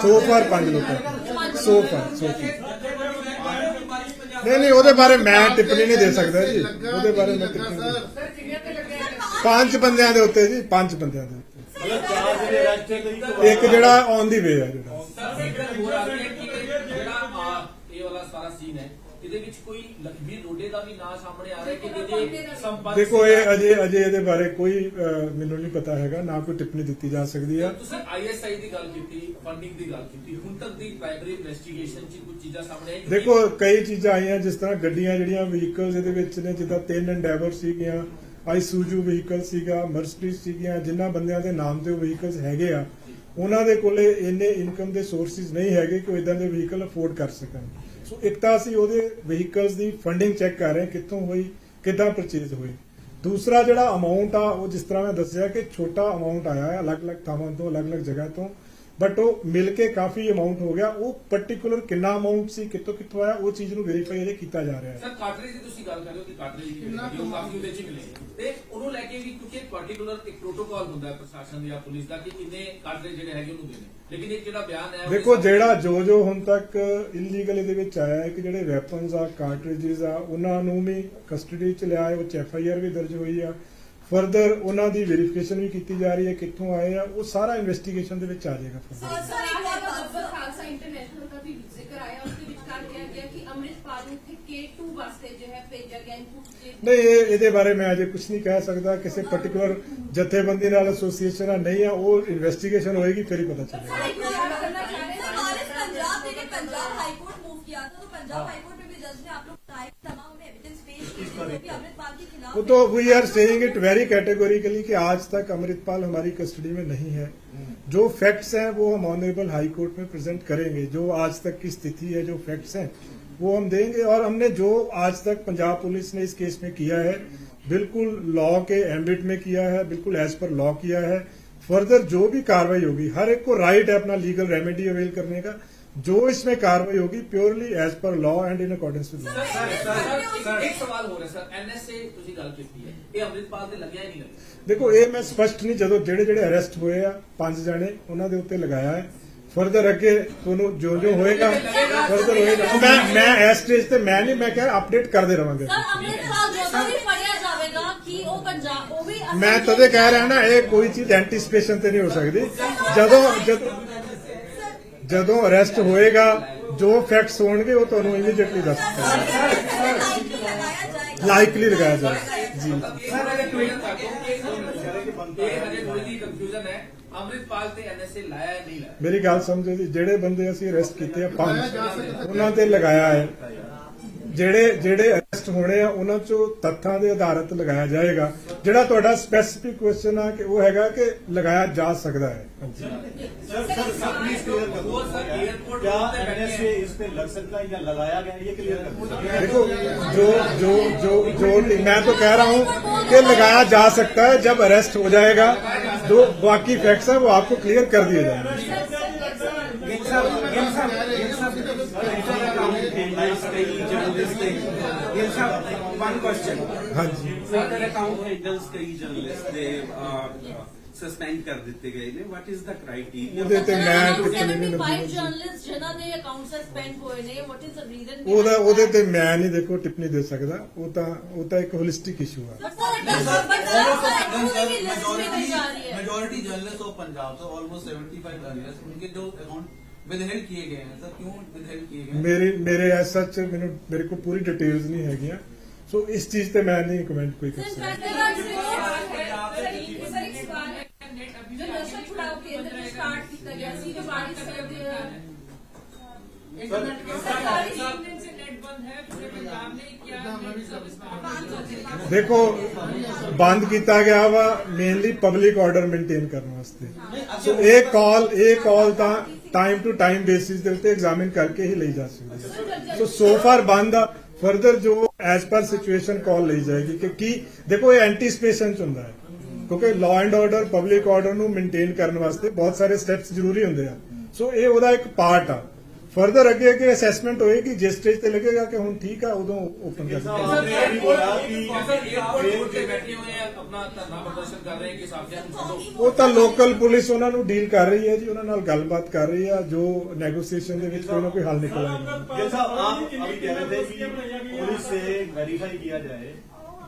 ਸੋ ਫਾਰ 5 ਲੋਕਾਂ ਸੋ ਫਾਰ ਨਹੀਂ ਉਹਦੇ ਬਾਰੇ ਮੈਂ ਟਿੱਪਣੀ ਨਹੀਂ ਦੇ ਸਕਦਾ ਜੀ, ਉਹਦੇ ਬਾਰੇ ਮੈਂ ਟਿੱਪਣੀ ਨਹੀਂ। 5 ਬੰਦਿਆਂ ਦੇ ਉੱਤੇ ਜੀ, 5 ਬੰਦਿਆਂ ਦੇ ਉੱਤੇ मतलब 4 जने अरेस्ट थे तो एक ਇੱਕ ਜਿਹੜਾ ਔਨ ਦੀ ਵੇ ਹੈ ਜਿਹੜਾ। ਜਿਹੜਾ ਇਹ ਵਾਲਾ ਸਾਰਾ ਸੀਨ ਹੈ ਇਹਦੇ ਵਿੱਚ ਕੋਈ ਲਖਬੀਰ ਰੋਡੇ ਦਾ ਵੀ ਨਾਂ ਸਾਹਮਣੇ ਆ ਰਿਹਾ ਕਿ ਜਿਹਦੇ ਸੰਪਰਕ ਦੇਖੋ ਇਹ ਅਜੇ ਇਹਦੇ ਬਾਰੇ ਕੋਈ ਮੈਨੂੰ ਨਹੀਂ ਪਤਾ ਹੈਗਾ, ਨਾ ਕੋਈ ਟਿੱਪਣੀ ਦਿੱਤੀ ਜਾ ਸਕਦੀ ਆ। ਤੁਸੀਂ ਆਈਐਸਆਈ ਦੀ ਗੱਲ ਕੀਤੀ, ਫੰਡਿੰਗ ਦੀ ਗੱਲ ਕੀਤੀ, ਹੁਣ ਤੱਕ ਦੀ ਪ੍ਰਾਇਮਰੀ ਇਨਵੈਸਟੀਗੇਸ਼ਨ 'ਚ ਕੁਝ ਚੀਜ਼ਾਂ ਸਾਹਮਣੇ ਆਈਆਂ? ਦੇਖੋ ਕਈ ਚੀਜ਼ਾਂ ਆਈਆਂ ਜਿਸ ਤਰ੍ਹਾਂ ਗੱਡੀਆਂ ਜਿਹੜੀਆਂ ਵਹੀਕਲਸ ਇਹਦੇ ਵਿੱਚ ਨੇ, ਜਿੱਦਾਂ 3 ਐਂਡੈਵਰ ਸੀਗੀਆਂ, ਆਈਸੂਜੂ ਵਹੀਕਲ ਸੀਗਾ, ਮਰਸਡੀਜ਼ ਸੀਗੀਆਂ, ਜਿਨ੍ਹਾਂ ਬੰਦਿਆਂ ਦੇ ਨਾਮ ਤੇ ਉਹ ਵਹੀਕਲਸ ਹੈਗੇ ਆ ਉਹਨਾਂ ਦੇ ਕੋਲੇ ਇੰਨੇ ਇਨਕਮ ਦੇ ਸੋਰਸਿਸ ਨਹੀਂ ਹੈਗੇ ਕਿ ਉਹ ਇਦਾਂ ਦੇ ਵਹੀਕਲ ਅਫੋਰਡ ਕਰ ਸਕਣ। ਸੋ ਇੱਕ ਤਾਂ ਅਸੀਂ ਉਹਦੇ ਵਹੀਕਲਸ ਦੀ ਫੰਡਿੰਗ ਚੈੱਕ ਕਰ ਰਹੇ ਕਿੱਥੋਂ ਹੋਈ, ਕਿੱਦਾਂ ਪਰਚੇਜ਼ ਹੋਈ। ਦੂਸਰਾ ਜਿਹੜਾ ਅਮਾਉਂਟ ਆ ਉਹ ਜਿਸ ਤਰ੍ਹਾਂ ਮੈਂ ਦੱਸਿਆ ਕਿ ਛੋਟਾ ਅਮਾਉਂਟ ਆਇਆ ਹੈ ਅਲੱਗ-ਅਲੱਗ ਥਾਵਾਂ ਤੋਂ, ਅਲੱਗ-ਅਲੱਗ ਜਗ੍ਹਾ ਤੋਂ, ਬਟ ਉਹ ਮਿਲ ਕੇ ਕਾਫੀ ਅਮਾਉਂਟ ਹੋ ਗਿਆ। ਉਹ ਪਾਰਟਿਕੂਲਰ ਕਿੰਨਾ ਅਮਾਉਂਟ ਸੀ, ਕਿੱਥੋਂ ਆਇਆ, ਉਹ ਚੀਜ਼ ਨੂੰ ਵੈਰੀਫਾਈ ਇਹਦੇ ਕੀਤਾ ਜਾ ਰਿਹਾ ਹੈ। ਸਰ ਕਾਟਰੇਜ ਦੀ ਤੁਸੀਂ ਗੱਲ ਕਰ ਰਹੇ ਹੋ ਕਿ ਕਾਟਰੇਜ ਦੀ ਉਹ ਕਾਫੀ ਉਹਦੇ 'ਚ ਮਿਲੇ ਤੇ ਉਹਨੂੰ ਲੈ ਕੇ ਵੀ ਕਿਉਂਕਿ ਪਾਰਟਿਕੂਲਰ ਇੱਕ ਪ੍ਰੋਟੋਕਾਲ ਹੁੰਦਾ ਹੈ ਪ੍ਰਸ਼ਾਸਨ ਜਾਂ ਪੁਲਿਸ ਦਾ ਕਿ ਇੰਨੇ ਕਾਟਰੇਜ ਜਿਹੜੇ ਹੈਗੇ ਉਹਨੂੰ ਦੇਣੇ, ਲੇਕਿਨ ਇੱਕ ਜਿਹੜਾ ਬਿਆਨ ਹੈ ਦੇਖੋ ਜਿਹੜਾ ਜੋ ਹੁਣ ਤੱਕ ਇਲੀਗਲ ਇਹਦੇ ਵਿੱਚ ਆਇਆ ਹੈ ਕਿ ਜਿਹੜੇ ਵੈਪਨਸ ਆ, ਕਾਰਟ੍ਰਿਜਸ ਆ, ਉਹਨਾਂ ਨੂੰ ਵੀ ਕਸਟਡੀ 'ਚ ਲਿਆ ਹੈ, ਉਹ 'ਚ FIR ਵੀ ਦਰਜ ਹੋਈ ਆ। ਫਰਦਰ ਉਹਨਾਂ ਦੀ ਵੈਰੀਫਿਕੇਸ਼ਨ ਵੀ ਕੀਤੀ ਜਾ ਰਹੀ ਹੈ ਕਿੱਥੋਂ ਆਏ ਆ, ਉਹ ਸਾਰਾ ਇਨਵੈਸਟੀਗੇਸ਼ਨ ਦੇ ਵਿੱਚ ਆ ਜਾਏਗਾ। ਖਾਲਸਾ ਇੰਟਰਨੈਸ਼ਨਲ ਦਾ ਵੀ ਜ਼ਿਕਰ ਆਇਆ, ਉਸਦੇ ਵਿੱਚ ਕਰ ਲਿਆ ਗਿਆ ਕਿ ਅੰਮ੍ਰਿਤਪਾਲ ਨੂੰ K2 ਵਾਸਤੇ ਜੋ ਹੈ ਭੇਜਿਆ ਗਿਆ ਇਨਪੁਟ। ਨਹੀਂ ਇਹਦੇ ਬਾਰੇ ਮੈਂ ਅਜੇ ਕੁਝ ਨਹੀਂ ਕਹਿ ਸਕਦਾ। ਕਿਸੇ ਪਾਰਟਿਕੂਲਰ ਜਥੇਬੰਦੀ ਨਾਲ ਐਸੋਸੀਏਸ਼ਨ ਆ ਨਹੀਂ ਆ, ਉਹ ਇਨਵੈਸਟੀਗੇਸ਼ਨ ਹੋਏਗੀ ਫਿਰ ਹੀ ਪਤਾ ਚੱਲੇਗਾ। पंजाब हाईकोर्ट मूव किया था तो पंजाब हाईकोर्ट में भी जज ने आप लोग बताया कि तमाम उन्हें एविडेंस पेश की जो भी अमृतपाल के खिलाफ। वो तो we are saying it very categorically कि आज तक अमृतपाल हमारी कस्टडी में नहीं है। जो फैक्ट्स हैं वो हम ऑनरेबल हाई कोर्ट में प्रेजेंट करेंगे। जो आज तक की स्थिति है, जो फैक्ट्स हैं वो हम देंगे। और हमने जो आज तक पंजाब पुलिस ने इस केस में किया है बिल्कुल लॉ के एम्बिट में किया है, बिल्कुल एज पर लॉ किया है। फर्दर जो भी कार्रवाई होगी, हर एक को राइट है अपना लीगल रेमेडी अवेल करने का। जो इसमें कार्रवाई होगी purely as per law and in accordance with law. एक सवाल हो रहा है सर, एनएसए ਤੁਸੀਂ ਗੱਲ ਕੀਤੀ ਹੈ ਇਹ ਅੰਮ੍ਰਿਤਪਾਲ ਦੇ ਲੱਗਿਆ ਨਹੀਂ ਲੱਗਿਆ? देखो ये मैं स्पष्ट नहीं, ਜਦੋਂ ਜਿਹੜੇ ਅਰੈਸਟ ਹੋਏ ਆ 5 ਜਣੇ ਉਹਨਾਂ ਦੇ ਉੱਤੇ ਲਗਾਇਆ ਹੈ। ਫਰਦਰ ਅੱਗੇ ਤੁਹਾਨੂੰ ਜੋ ਹੋਏਗਾ ਫਰਦਰ ਹੋਏਗਾ। ਮੈਂ ਇਸ ਸਟੇਜ ਤੇ ਮੈਂ ਨਹੀਂ, ਮੈਂ ਕਿਹਾ ਅਪਡੇਟ ਕਰਦੇ ਰਵਾਂਗੇ। ਸਰ ਅੰਮ੍ਰਿਤਪਾਲ ਜਦੋਂ ਵੀ ਫੜਿਆ ਜਾਵੇਗਾ ਕਿ ਉਹ ਪੰਜਾਬ ਉਹ ਵੀ ਮੈਂ ਤਦੇ ਕਹਿ ਰਿਹਾ ਨਾ ਇਹ ਕੋਈ ਚੀਜ਼ ਐਂਟੀਸਪੇਸ਼ਨ ਤੇ ਨਹੀਂ ਹੋ ਸਕਦੀ। ਜਦੋਂ ਅਰੈਸਟ ਹੋਏਗਾ ਜੋ ਫੈਕਟਸ ਹੋਣਗੇ ਉਹ ਤੁਹਾਨੂੰ ਇਮੀਡੀਏਟਲੀ ਦੱਸ ਲਾਈਕਲੀ ਲਗਾਇਆ ਜਾਏਗਾ ਜੀ। ਅੰਮ੍ਰਿਤਪਾਲ ਤੇ ਐਨਐਸਏ ਲਾਇਆ ਨਹੀਂ ਲਾਇਆ? ਮੇਰੀ ਗੱਲ ਸਮਝੋ ਜੀ, ਜਿਹੜੇ ਬੰਦੇ ਅਸੀਂ ਅਰੈਸਟ ਕੀਤੇ ਆ 5 ਉਹਨਾਂ ਤੇ ਲਗਾਇਆ ਹੈ। ਜਿਹੜੇ ਅਰੈਸਟ ਹੋਣੇ ਆ ਉਹਨਾਂ ਚੋਂ ਤੱਥਾਂ ਦੇ ਆਧਾਰਿਤ ਲਗਾਇਆ ਜਾਏਗਾ। ਜਿਹੜਾ ਤੁਹਾਡਾ ਸਪੈਸੀਫਿਕ ਕੁਐਸਚਨ ਆ ਕਿ ਉਹ ਹੈਗਾ ਕਿ ਲਗਾਇਆ ਜਾ ਸਕਦਾ ਹੈ। क्या एनएसए इस पे लग सकता है या लगाया गया ये क्लियर कर। देखो जो मैं तो कह रहा हूं कि लगाया जा सकता है। जब अरेस्ट हो जाएगा जो बाकी फैक्ट्स हैं वो आपको क्लियर कर दिए जाएंगे। Journalist one question. हाँ जी Other account handles कई journalists they suspend ਕਰ ਦਿੱਤੇ ਗਏ ਨੇ. What is the criteria? ਉਹਦੇ ਤੇ ਮੈਂ ਟਿੱਪਣੀ ਨਹੀਂ 75 ਲੱਗੀ ਜਰਨਲਿਸਟ ਜਿਨ੍ਹਾਂ ਦੇ ਅਕਾਊਂਟ ਸਸਪੈਂਡ ਹੋਏ ਨੇ ਵਾਟ ਇਜ਼ ਦ ਰੀਜ਼ਨ ਉਹਦੇ ਤੇ ਮੈਂ ਨਹੀਂ ਦੇਖੋ ਟਿੱਪਣੀ ਦੇ ਸਕਦਾ ਉਹ ਤਾਂ ਇੱਕ ਹੋਲਿਸਟਿਕ ਇਸ਼ੂ ਹੈ majority journalist of Punjab sir almost 75 journalist उनके जो अकाउंट विदहेल्ड किए गए हैं सर क्यों विदहेल्ड किए गए हैं? ਮੇਰੇ ਐਸ ਸੱਚ ਮੇਰੇ ਕੋਲ ਪੂਰੀ ਡਿਟੇਲਸ ਨਹੀਂ ਹੈਗੀਆਂ ਸੋ ਇਸ ਚੀਜ਼ ਤੇ ਮੈਂ ਨਹੀਂ ਕਮੈਂਟ ਕੋਈ ਕਰ ਸਕਦਾ जो नशा छुड़ाओ केंद्र स्टार्ट किया गया सी जो बारिश इंटरनेट के ਦੇਖੋ ਬੰਦ ਕੀਤਾ ਗਿਆ ਵਾ ਮੇਨਲੀ ਪਬਲਿਕ ਆਰਡਰ ਮੇਨਟੇਨ ਕਰਨ ਵਾਸਤੇ ਸੋ ਇਹ ਕਾਲ ਤਾਂ ਟਾਈਮ ਟੂ ਟਾਈਮ ਬੇਸਿਸ ਦੇ ਉੱਤੇ ਐਗਜ਼ਾਮਿਨ ਕਰਕੇ ਹੀ ਲਈ ਜਾ ਸਕਦੀ ਹੈ ਸੋ ਫਾਰ ਬੰਦ ਆ ਫਰਦਰ ਜੋ ਐਜ਼ ਪਰ ਸਿਚੁਏਸ਼ਨ ਕਾਲ ਲਈ ਜਾਏਗੀ ਕਿ ਕੀ ਦੇਖੋ ਇਹ ਐਂਟੀਸਪੇਸ਼ਨ ਚ ਹੁੰਦਾ ਹੈ ਕਿਉਂਕਿ law and order public order ਨੂੰ ਮੇਨਟੇਨ ਕਰਨ ਵਾਸਤੇ ਬਹੁਤ ਸਾਰੇ ਸਟੈਪਸ ਜ਼ਰੂਰੀ ਹੁੰਦੇ ਆ ਸੋ ਇਹ ਉਹਦਾ ਇੱਕ ਪਾਰਟ ਆ ਫਰਦਰ ਅੱਗੇ ਅੱਗੇ ਅਸੈਸਮੈਂਟ ਹੋਏਗੀ ਜਿਸ ਸਟੇਜ ਤੇ ਲੱਗੇਗਾ ਕਿ ਹੁਣ ਠੀਕ ਆ ਉਦੋਂ ਓਪਨ ਕਰ ਦਿੱਤਾ ਉਹ ਤਾਂ ਲੋਕਲ ਪੁਲਿਸ ਉਹਨਾਂ ਨੂੰ ਡੀਲ ਕਰ ਰਹੀ ਹੈ ਜੀ ਉਹਨਾਂ ਨਾਲ ਗੱਲਬਾਤ ਕਰ ਰਹੀ ਆ ਜੋ ਨੈਗੋਸੀਏਸ਼ਨ ਦੇ ਵਿੱਚ ਕੋਈ ਨਾ ਕੋਈ ਹੱਲ ਨਿਕਲ ਆਏਗਾ जैसा आप अभी कह रहे थे कि पुलिस से वेरीफाई किया जाए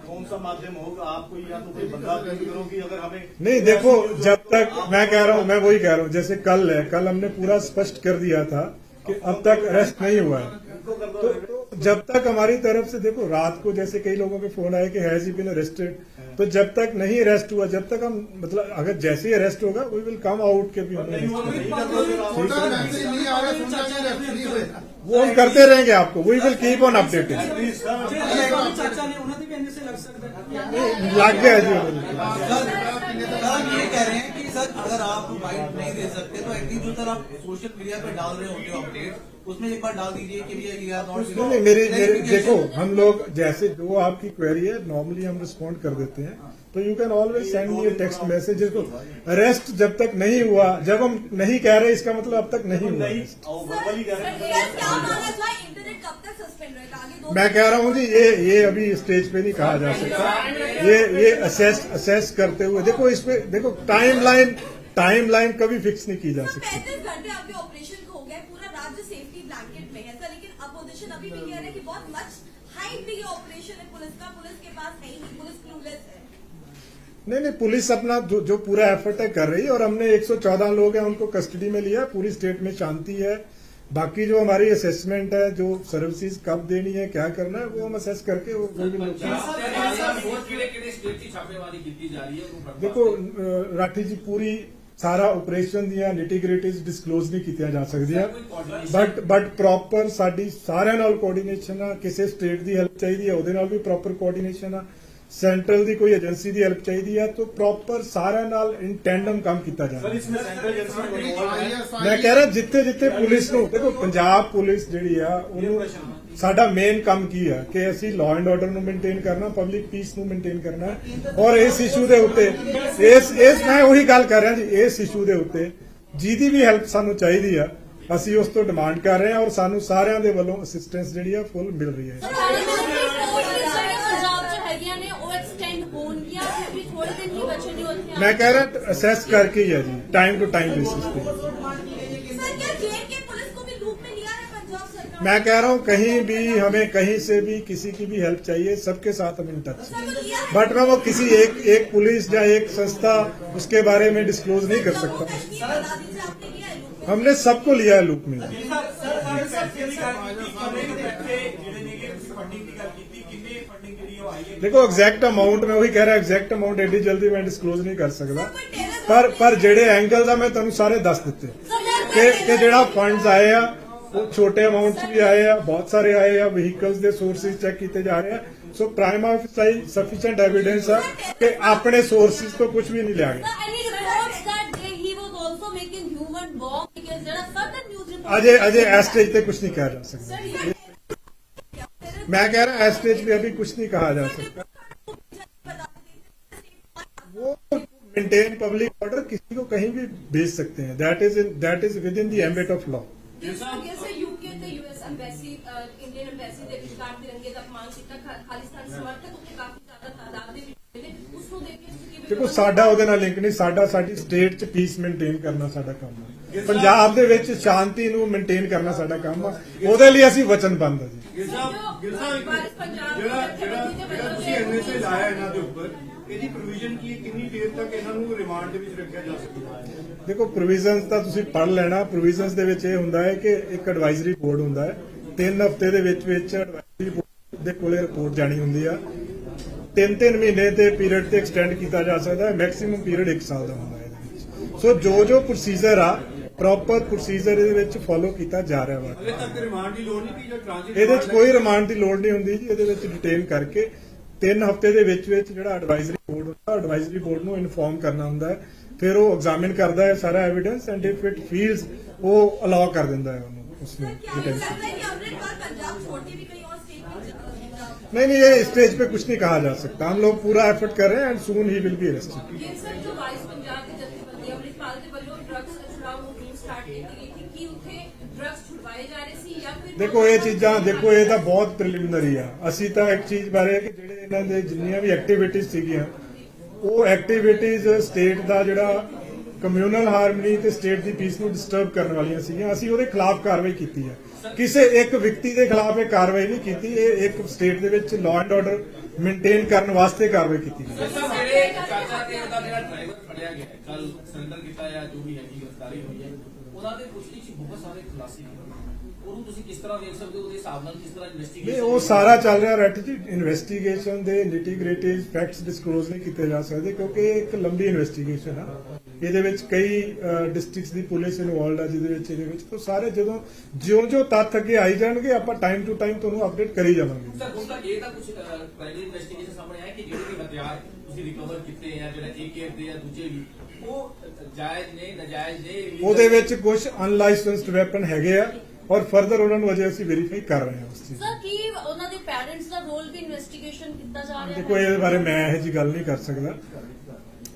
कौन सा माध्यम होगा आपको या तो कोई बंदा करो कि अगर हमें नहीं देखो जब तक मैं वही कह रहा हूँ जैसे कल हमने पूरा स्पष्ट कर दिया था कि अब तक अरेस्ट नहीं हुआ है तो जब तक हमारी तरफ से देखो रात को जैसे कई लोगों के फोन आए कि हैज ही बीन अरेस्टेड तो जब तक नहीं अरेस्ट हुआ जब तक हम मतलब अगर जैसे ही अरेस्ट होगा वी विल कम आउट के भी वो हम करते रहेंगे आपको we will keep on updating लग गया जी सर ये कह रहे हैं कि सर अगर आप बाइट नहीं दे सकते तो एटलीस्ट जो सर आप सोशल मीडिया पे डाल रहे होते हो अपडेट उसमें एक बार डाल दीजिए कि भैया ये नहीं मेरी देखो हम लोग जैसे जो आपकी क्वेरी है नॉर्मली हम रिस्पॉन्ड कर देते हैं तो you can always send me text message arrest जब तक नहीं हुआ जब हम नहीं कह रहे इसका मतलब अब तक नहीं हुआ मैं कह रहा हूँ जी ये अभी स्टेज पे नहीं कहा जा सकता ये असेस करते हुए देखो इसमें देखो टाइमलाइन कभी फिक्स नहीं की जा सकती 35 घंटे आपके ऑपरेशन को हो गया पूरा राज्य सेफ्टी ब्लैंकेट में है सर लेकिन अपोजिशन अभी भी कह रहे हैं कि बहुत मच हाइप ये ऑपरेशन है पुलिस का पुलिस के पास है ही नहीं पुलिस क्लूलेस है नहीं पुलिस अपना जो पूरा एफर्ट है कर रही है और हमने 114 लोग हैं उनको कस्टडी में लिया पूरी स्टेट में शांति है बाकी जो हमारी असेसमेंट है जो सर्विसेज कब देनी है क्या करना है वो हम असेस करके देखो राठी जी पूरी सारा ऑपरेशन ਦੀਆਂ ਨਿਟੀਗ੍ਰਿਟੀਜ਼ ਡਿਸਕਲੋਜ਼ ਨਹੀਂ ਕੀਤੀਆਂ ਜਾ ਸਕਦੀਆਂ ਬਟ ਪ੍ਰੋਪਰ ਸਾਡੀ ਸਾਰਿਆਂ ਨਾਲ ਕੋਆਰਡੀਨੇਸ਼ਨ ਆ ਕਿਸੇ ਸਟੇਟ ਦੀ ਹੈਲਪ ਚਾਹੀਦੀ ਹੈ ਉਹਦੇ ਨਾਲ ਵੀ ਪ੍ਰੋਪਰ ਕੋਆਰਡੀਨੇਸ਼ਨ ਆ सेंट्रल ਦੀ ਕੋਈ ਏਜੰਸੀ ਦੀ ਹੈਲਪ ਚਾਹੀਦੀ ਹੈ ਤਾਂ ਪ੍ਰੋਪਰ ਸਾਰਿਆਂ ਨਾਲ ਇਨ ਟੈਂਡਮ ਕੰਮ ਕੀਤਾ ਜਾਵੇ ਮੈਂ ਕਹਿ ਰਿਹਾ ਜਿੱਥੇ ਪੁਲਿਸ ਨੂੰ ਦੇਖੋ ਪੰਜਾਬ ਪੁਲਿਸ ਜਿਹੜੀ ਆ ਉਹਨੂੰ ਸਾਡਾ ਮੇਨ ਕੰਮ ਕੀ ਆ ਕਿ ਅਸੀਂ ਲਾਅ ਐਂਡ ਆਰਡਰ ਨੂੰ ਮੇਨਟੇਨ ਕਰਨਾ ਪਬਲਿਕ ਪੀਸ ਨੂੰ ਮੇਨਟੇਨ ਕਰਨਾ ਔਰ ਇਸ ਇਸ਼ੂ ਦੇ ਉੱਤੇ ਇਸ ਮੈਂ ਉਹੀ ਗੱਲ ਕਰ ਰਿਹਾ ਜੀ ਇਸ ਇਸ਼ੂ ਦੇ ਉੱਤੇ ਜਿਹਦੀ ਵੀ ਹੈਲਪ ਸਾਨੂੰ ਚਾਹੀਦੀ ਆ ਅਸੀਂ ਉਸ ਤੋਂ ਡਿਮਾਂਡ ਕਰ ਰਹੇ ਹਾਂ ਔਰ ਸਾਨੂੰ ਸਾਰਿਆਂ ਦੇ ਵੱਲੋਂ ਅਸਿਸਟੈਂਸ ਜਿਹੜੀ ਆ ਫੁੱਲ ਮਿਲ ਰਹੀ ਹੈ मैं कह रहा असेस करके ही है जी टाइम टू टाइम बेसिस पे मैं कह रहा हूँ कहीं भी हमें कहीं से भी किसी की भी हेल्प चाहिए सबके साथ हम इन टच बट मैं वो किसी एक पुलिस या एक संस्था उसके बारे में डिस्क्लोज नहीं कर सकता हमने सबको लिया है लूप में देखो एग्जैक्ट अमाउंट मैं वही कह रहा एग्जैक्ट अमाउंट एडी जल्दी मैं डिस्क्लोज नहीं कर सकता पर ਜਿਹੜੇ एंगल ਦਾ ਮੈਂ ਤੁਹਾਨੂੰ ਸਾਰੇ ਦੱਸ ਦਿੱਤੇ ਕਿ ਜਿਹੜਾ ਫੰਡਸ ਆਏ ਆ ਉਹ ਛੋਟੇ ਅਮਾਉਂਟ 'ਚ ਵੀ ਆਏ ਆ ਬਹੁਤ ਸਾਰੇ ਆਏ ਆ ਵਹੀਕਲਸ ਦੇ ਸੋਰਸਿਸ ਚੈੱਕ ਕੀਤੇ ਜਾ ਰਹੇ ਆ ਸੋ ਪ੍ਰਾਈਮ ਆਫਿਸਾਈ ਸਫੀਸ਼ੀਐਂਟ ਐਵੀਡੈਂਸ ਆ ਕਿ ਆਪਣੇ ਸੋਰਸਿਸ ਤੋਂ ਕੁਝ ਵੀ ਨਹੀਂ ਲਿਆ ਗਿਆ अजय एस स्टेज पे कुछ नहीं कहा जा सकता मैं कह रहा एस स्टेज पे अभी कुछ नहीं कहा जा सकता वो मेंटेन पब्लिक ऑर्डर किसी को कहीं भी भेज सकते हैं that is with in the ambit of law जैसे यूके ਹੋਵੇ ਤੇ ਯੂਐਸ ਐਮਬੈਸੀ ਇੰਡੀਅਨ ਐਮਬੈਸੀ ਦੇ ਵਿਚਕਾਰ ਤਿਰੰਗੇ ਦਾ ਅਪਮਾਨ ਕੀਤਾ ਖਾਲਿਸਤਾਨ ਸਮਰਥਕ ਉੱਥੇ ਕਾਫੀ ਜ਼ਿਆਦਾ ਤਾਦਾਦ ਦੇ ਵਿੱਚ ਨੇ ਉਸ ਨੂੰ ਦੇਖ ਕੇ ਤੁਸੀਂ ਕਿਵੇਂ ਦੇਖੋ ਸਾਡਾ ਉਹਦੇ ਨਾਲ ਲਿੰਕ ਨਹੀਂ, ਸਾਡੀ ਸਟੇਟ 'ਚ ਪੀਸ ਮੇਨਟੇਨ ਕਰਨਾ ਸਾਡਾ ਕੰਮ ਹੈ। ਪੰਜਾਬ ਦੇ ਵਿੱਚ ਸ਼ਾਂਤੀ ਨੂੰ ਮੇਨਟੇਨ ਕਰਨਾ ਸਾਡਾ ਕੰਮ ਆ, ਉਹਦੇ ਲਈ ਅਸੀਂ ਵਚਨਬੱਧ ਹਾਂ ਜੀ। ਜਿਹੜਾ ਤੁਸੀਂ ਐਨਐਸਏ ਲਾਇਆ ਇਹਨਾਂ ਦੇ ਉੱਪਰ, ਇਹਦੀ ਪ੍ਰੋਵੀਜ਼ਨ ਕੀ, ਕਿੰਨੀ ਦੇਰ ਤੱਕ ਇਹਨਾਂ ਨੂੰ ਰਿਮਾਂਡ ਦੇ ਵਿੱਚ ਰੱਖਿਆ ਜਾ ਸਕਦਾ ਹੈ? ਦੇਖੋ ਪ੍ਰੋਵੀਜ਼ਨਸ ਤਾਂ ਤੁਸੀਂ ਪੜ੍ਹ ਲੈਣਾ। ਪ੍ਰੋਵੀਜ਼ਨਸ ਦੇ ਵਿੱਚ ਇਹ ਹੁੰਦਾ ਹੈ ਕਿ ਇੱਕ ਐਡਵਾਈਜ਼ਰੀ ਬੋਰਡ ਹੁੰਦਾ ਹੈ, 3 ਹਫ਼ਤੇ ਦੇ ਵਿੱਚ ਐਡਵਾਈਜ਼ਰੀ ਬੋਰਡ ਦੇ ਕੋਲੇ ਰਿਪੋਰਟ ਜਾਣੀ ਹੁੰਦੀ ਆ। 3 ਮਹੀਨੇ ਦੇ ਪੀਰੀਅਡ ਤੇ ਐਕਸਟੈਂਡ ਕੀਤਾ ਜਾ ਸਕਦਾ ਹੈ, ਮੈਕਸਿਮਮ ਪੀਰੀਅਡ 1 ਸਾਲ ਦਾ ਹੁੰਦਾ ਹੈ ਇਹਦੇ ਵਿੱਚ। ਸੋ ਜੋ ਪ੍ਰੋਸੀਜਰ ਆ, ਪ੍ਰੋਪਰ ਪ੍ਰੋਸੀਜਰ ਇਹਦੇ ਵਿੱਚ ਫੋਲੋ ਕੀਤਾ ਜਾ ਰਿਹਾ ਵਾ। ਹਲੇ ਤੱਕ ਰਿਮਾਂਡ ਦੀ ਲੋੜ ਨਹੀਂ ਪਈ ਜਾਂ ਟ੍ਰਾਂਜ਼ਿਟ? ਇਹਦੇ ਵਿੱਚ ਕੋਈ ਰਿਮਾਂਡ ਦੀ ਲੋੜ ਨਹੀਂ ਹੁੰਦੀ ਜੀ। ਇਹਦੇ ਵਿੱਚ ਡਿਟੇਨ ਕਰਕੇ 3 ਹਫ਼ਤੇ ਦੇ ਵਿੱਚ ਜਿਹੜਾ ਐਡਵਾਈਜ਼ਰੀ ਬੋਰਡ ਹੁੰਦਾ, ਐਡਵਾਈਜ਼ਰੀ ਬੋਰਡ ਨੂੰ ਇਨਫੋਰਮ ਕਰਨਾ ਹੁੰਦਾ ਹੈ, ਫਿਰ ਉਹ ਐਗਜ਼ਾਮਿਨ ਕਰਦਾ ਹੈ ਸਾਰਾ evidence and if it feels ਉਹ ਅਲਾਉ ਕਰ ਦਿੰਦਾ ਹੈ ਉਹਨੂੰ ਉਸਨੂੰ डिटेंशन। नहीं, ये स्टेज पे कुछ नहीं कहा जा सकता। हम लोग पूरा एफर्ट कर रहे हैं and soon he will be arrested. ਦੇਖੋ ਇਹ ਚੀਜ਼ਾਂ, ਦੇਖੋ ਇਹ ਤਾਂ ਬਹੁਤ ਪ੍ਰੀਲਿਮਿਨਰੀ ਆ। ਅਸੀਂ ਤਾਂ ਇੱਕ ਚੀਜ਼ ਬਾਰੇ ਕਿ ਜਿਹੜੇ ਇਹਨਾਂ ਦੇ ਜਿੰਨੀਆਂ ਵੀ ਐਕਟੀਵਿਟੀਜ਼ ਸੀਗੀਆਂ, ਉਹ ਐਕਟੀਵਿਟੀਜ਼ ਸਟੇਟ ਦਾ ਜਿਹੜਾ ਕਮਿਊਨਲ ਹਾਰਮਨੀ ਤੇ ਸਟੇਟ ਦੀ ਪੀਸ ਨੂੰ ਡਿਸਟਰਬ ਕਰਨ ਵਾਲੀਆਂ ਸੀਗੀਆਂ। ਅਸੀਂ ਉਹਦੇ ਖਿਲਾਫ ਕਾਰਵਾਈ ਕੀਤੀ ਹੈ। ਕਿਸੇ ਇੱਕ ਵਿਅਕਤੀ ਦੇ ਖਿਲਾਫ ਇਹ ਕਾਰਵਾਈ ਨਹੀਂ ਕੀਤੀ। ਇਹ ਇੱਕ ਸਟੇਟ ਦੇ ਵਿੱਚ ਲਾਅ ਐਂਡ ਆਰਡਰ ਮੇਨਟੇਨ ਕਰਨ ਵਾਸਤੇ ਕਾਰਵਾਈ ਕੀਤੀ ਗਈ। ਮੇਰੇ ਚਾਚਾ ਤੇ ਉਹਦਾ ਜਿਹੜਾ ਡਰਾਈਵਰ ਫੜਿਆ ਗਿਆ ਕੱਲ ਸਰੈਂਡਰ ਕੀਤਾ ਜਾਂ ਜੋ ਵੀ ਹੈਗੀ ਗ੍ਰਿਫਤਾਰੀ ਹੋਈ ਹੈ, ਉਹਨਾਂ ਦੇ ਪੁੱਛਗਿੱਛ ਵਿੱਚ ਬਹੁਤ ਸਾਰੇ ਖੁਲਾਸੇ ਨੇ। ਉਹਨੂੰ ਤੁਸੀਂ ਕਿਸ ਤਰ੍ਹਾਂ ਵੇਖ ਸਕਦੇ ਹੋ? ਉਹਦੇ ਹਿਸਾਬ ਨਾਲ ਕਿਸ ਤਰ੍ਹਾਂ ਇਨਵੈਸਟੀਗੇਸ਼ਨ? ਨਹੀਂ, ਉਹ ਸਾਰਾ ਚੱਲ ਰਿਹਾ ਰੈਟ ਜੀ। ਇਨਵੈਸਟੀਗੇਸ਼ਨ ਦੇ ਨਿਟੀ-ਗ੍ਰਿਟੀ ਫੈਕਟਸ ਡਿਸਕਲੋਜ਼ ਨਹੀਂ ਕੀਤੇ ਜਾ ਸਕਦੇ ਕਿਉਂਕਿ ਇਹ ਇੱਕ ਲੰਬੀ ਇਨਵੈਸਟੀਗੇਸ਼ਨ ਆ। ਇਹਦੇ ਵਿੱਚ ਕਈ ਡਿਸਟ੍ਰਿਕਟਸ ਦੀ ਪੁਲਿਸ ਇਨਵੋਲਡ ਆ ਜਿਹਦੇ ਵਿੱਚ ਤੋਂ ਸਾਰੇ ਜਦੋਂ ਜਿਉਂ ਤੱਥ ਅੱਗੇ ਆਈ ਜਾਣਗੇ ਆਪਾਂ ਟਾਈਮ ਟੂ ਟਾਈਮ ਤੁਹਾਨੂੰ ਅਪਡੇਟ ਕਰੀ ਜਾਵਾਂਗੇ। ਸਰ ਹੁਣ ਤੱਕ ਇਹ ਤਾਂ ਕੁਝ ਪ੍ਰਾਈਮਰੀ ਇਨਵੈਸਟੀਗੇਸ਼ਨ ਸਾਹਮਣੇ ਆਇਆ ਕਿ ਜਿਹੜੇ ਵੀ ਹਥਿਆਰ ਤੁਸੀਂ ਰਿਕਵਰ ਕੀਤੇ ਆ, ਜਿਹੜਾ AK ਦੇ ਜਾਂ ਦੂਜੇ ਵੀ, ਉਹ ਜਾਇਜ਼ ਨੇ, ਨਾਜਾਇਜ਼ ਨੇ? ਉਹਦੇ ਵਿੱਚ ਕੁਝ ਅਨਲਾਇਸੈਂਸਡ ਵੈਪਨ ਹੈਗੇ ਆ ਔਰ ਫਰਦਰ ਉਹਨਾਂ ਨੂੰ ਅਜੇ ਅਸੀਂ ਵੈਰੀਫਾਈ ਕਰ ਰਹੇ ਹਾਂ ਉਸ ਚੀਜ਼। ਸਰ ਕੀ ਉਹਨਾਂ ਦੇ ਪੈਰੈਂਟਸ ਦਾ ਰੋਲ ਵੀ ਇਨਵੈਸਟੀਗੇਸ਼ਨ ਕੀਤਾ ਜਾ ਰਿਹਾ ਹੈ? ਦੇਖੋ ਇਹਦੇ ਬਾਰੇ ਮੈਂ ਇਹੋ ਜਿਹੀ ਗੱਲ ਨਹੀਂ ਕਰ ਸਕਦਾ।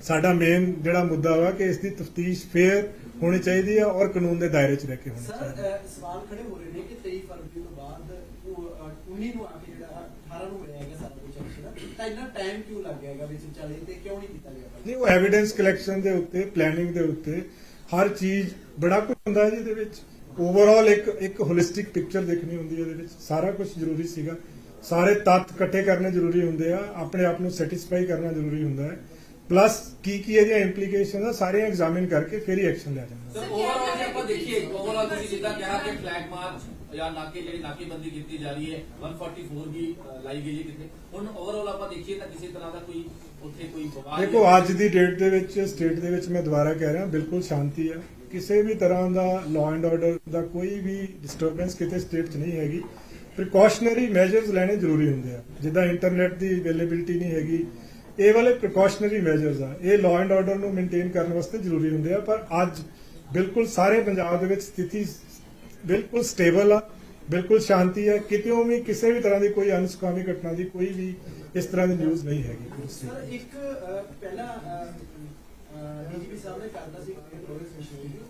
ਸਾਡਾ ਮੇਨ ਜਿਹੜਾ ਮੁੱਦਾ ਵਾ ਕਿ ਇਸ ਦੀ ਤਫਤੀਸ਼ ਫੇਅਰ ਹੋਣੀ ਚਾਹੀਦੀ ਹੈ ਔਰ ਕਾਨੂੰਨ ਦੇ ਦਾਇਰੇ 'ਚ ਰਹਿ ਕੇ ਹੋਣੀ ਚਾਹੀਦੀ ਹੈ। ਸਵਾਲ ਖੜੇ ਹੋ ਰਹੇ ਨੇ ਕਿ 23 ਫਰਵਰੀ ਤੋਂ ਬਾਅਦ 19 ਨੂੰ ਆ ਕੇ ਜਿਹੜਾ 18 ਨੂੰ ਮਿਲਿਆ ਹੈਗਾ ਸਾਰਾ ਕੁਝ ਅਕਸ਼ਰ, ਤਾਂ ਇੰਨਾ ਟਾਈਮ ਕਿਉਂ ਲੱਗ ਗਿਆ ਹੈਗਾ ਵਿੱਚ ਵਿਚਾਲੇ ਤੇ ਕਿਉਂ ਨਹੀਂ ਕੀਤਾ ਗਿਆ? ਨਹੀਂ, ਉਹ ਐਵੀਡੈਂਸ ਕਲੈਕਸ਼ਨ ਦੇ ਉੱਤੇ, ਪਲੈਨਿੰਗ ਦੇ ਉੱਤੇ ਹਰ ਚੀਜ਼ ਬੜਾ ਕੁਝ ਹੁੰਦਾ ਹੈ ਜਿਹਦੇ ਵਿੱਚ ਓਵਰਆਲ ਇੱਕ ਹੋਲਿਸਟਿਕ ਪਿਕਚਰ ਦੇਖਣੀ ਹੁੰਦੀ ਹੈ। ਇਹਦੇ ਵਿੱਚ ਸਾਰਾ ਕੁਝ ਜ਼ਰੂਰੀ ਸੀਗਾ। ਸਾਰੇ ਤੱਤ ਇਕੱਠੇ ਕਰਨੇ ਜ਼ਰੂਰੀ ਹੁੰਦੇ ਆ, ਆਪਣੇ ਆਪ ਨੂੰ ਸੈਟੀਸਫਾਈ ਕਰਨਾ ਜ਼ਰੂਰੀ ਹੁੰਦਾ ਹੈ। ਪਲੱਸ ਕੀ ਇਹਦੀਆਂ ਇੰਪਲੀਕੇਸ਼ਨ ਆ ਸਾਰੀਆਂ ਐਗਜ਼ਾਮਿਨ ਕਰਕੇ ਫਿਰ ਹੀ ਐਕਸ਼ਨ ਲਿਆ ਜਾਂਦਾ। ਸਰ ਓਵਰਆਲ ਜੇ ਆਪਾਂ ਦੇਖੀਏ, ਓਵਰਆਲ ਤੁਸੀਂ ਜਿੱਦਾਂ ਕਿਹਾ ਕਿ ਫਲੈਗ ਮਾਰਚ ਜਾਂ ਨਾਕੇਬੰਦੀ ਕੀਤੀ ਜਾ ਰਹੀ ਹੈ, 144 ਵੀ ਲਾਈ ਗਈ ਹੈ ਕਿਤੇ, ਹੁਣ ਓਵਰਆਲ ਆਪਾਂ ਦੇਖੀਏ ਤਾਂ ਕਿਸੇ ਤਰ੍ਹਾਂ ਦਾ ਕੋਈ ਉੱਥੇ ਕੋਈ ਵਿਵਾਦ? ਦੇਖੋ ਅੱਜ ਦੀ ਡੇਟ ਦੇ ਵਿੱਚ ਸਟੇਟ ਦੇ ਵਿੱਚ ਮੈਂ ਦੁਬਾਰਾ ਕਹਿ ਰਿਹਾ ਬਿਲਕੁਲ ਸ਼ਾਂਤੀ ਆ। ਕਿਸੇ ਵੀ ਤਰ੍ਹਾਂ ਦਾ ਲਾਅ ਐਂਡ ਆਰਡਰ ਦਾ ਕੋਈ ਵੀ ਡਿਸਟਰਬੈਂਸ ਕਿਤੇ ਸਟੇਟ 'ਚ ਨਹੀਂ ਹੈਗੀ। ਪ੍ਰੀਕਾਸ਼ਨਰੀ ਮੈਜਰਸ ਲੈਣੇ ਜ਼ਰੂਰੀ ਹੁੰਦੇ ਆ, ਜਿੱਦਾਂ ਇੰਟਰਨੈਟ ਦੀ ਅਵੇਲੇਬਿਲਿਟੀ ਨਹੀਂ ਹੈਗੀ। ਇਹ ਵਾਲੇ ਪ੍ਰੀਕਾਸ਼ਨਰੀ ਮੈਜਰਸ ਆ, ਇਹ ਲਾਅ ਐਂਡ ਆਰਡਰ ਨੂੰ ਮੇਨਟੇਨ ਕਰਨ ਵਾਸਤੇ ਜ਼ਰੂਰੀ ਹੁੰਦੇ ਆ। ਪਰ ਅੱਜ ਬਿਲਕੁਲ ਸਾਰੇ ਪੰਜਾਬ ਦੇ ਵਿੱਚ ਸਥਿਤੀ ਬਿਲਕੁਲ ਸਟੇਬਲ ਆ, ਬਿਲਕੁਲ ਸ਼ਾਂਤੀ ਹੈ। ਕਿਤੇੋਂ ਵੀ ਕਿਸੇ ਵੀ ਤਰ੍ਹਾਂ ਦੀ ਕੋਈ ਅਨਸੁਖਾਵੀ ਘਟਨਾ ਦੀ ਕੋਈ ਵੀ ਇਸ ਤਰ੍ਹਾਂ ਦੀ ਨਿਊਜ਼ ਨਹੀਂ ਹੈਗੀ। ਸਰ ਇੱਕ ਪਹਿਲਾਂ ਡੀਜੀਪੀ ਸਾਹਿਬ ਨੇ ਕਰਦਾ ਸੀ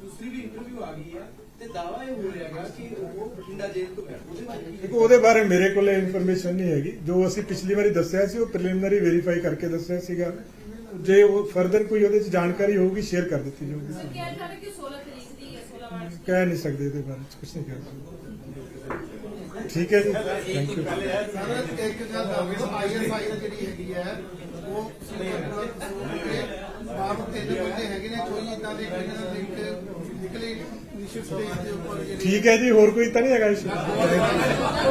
ਦੂਸਰੀ ਵੀ ਇੰਟਰਵਿਊ ਆ ਗਈ ਹੈ ਤੇ ਦਾਵਾ ਇਹ ਹੋ ਰਿਹਾ ਹੈਗਾ ਕਿ ਉਹ ਬਠਿੰਡਾ ਜੇਲ੍ਹ ਤੋਂ ਹੈ, ਉਹਦੇ ਬਾਰੇ ਦੇਖੋ ਉਹਦੇ ਬਾਰੇ ਮੇਰੇ ਕੋਲ ਇਨਫੋਰਮੇਸ਼ਨ ਨਹੀਂ ਹੈਗੀ। ਜੋ ਅਸੀਂ ਪਿਛਲੀ ਵਾਰੀ ਦੱਸਿਆ ਸੀ ਉਹ ਪ੍ਰੀਲਿਮਿਨਰੀ ਵੈਰੀਫਾਈ ਕਰਕੇ ਦੱਸਿਆ ਸੀਗਾ। ਜੇ ਉਹ ਫਰਦਰ ਕੋਈ ਉਹਦੇ 'ਚ ਜਾਣਕਾਰੀ ਹੋਊਗੀ ਸ਼ੇਅਰ ਕਰ ਦਿੱਤੀ ਜਾਊਗੀ। ਸਰ ਕਿਹਾ ਜਾ ਰਿਹਾ ਕਿ 16 ਤਰੀਕ ਦੀ ਹੈ, 16 ਮਾਰਚ ਦੀ। ਕਹਿ ਨਹੀਂ ਸਕਦੇ ਇਹਦੇ ਬਾਰੇ ਕੁਝ ਨਹੀਂ ਕਹਿ ਸਕਦੇ। ਠੀਕ ਹੈ ਜੀ, ਥੈਂਕ ਯੂ। ਇੱਕ ਗੱਲ ISI ਜਿਹੜੀ ਹੈਗੀ ਹੈ ਉਹ ਬਾਹਰ 3 ਬੰਦੇ ਹੈਗੇ ਨੇ, ਕੋਈ ਇਦਾਂ ਦੇ ਲਿੰਕ ਨਿਕਲੇ ਨਿਸ਼ਚਿਤ ਸਟੇਜ ਦੇ ਉੱਪਰ। ਠੀਕ ਹੈ ਜੀ, ਹੋਰ ਕੋਈ ਤਾਂ ਨਹੀਂ ਹੈਗਾ ਇਸ਼ੂ?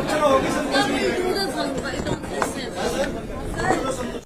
ਚਲੋ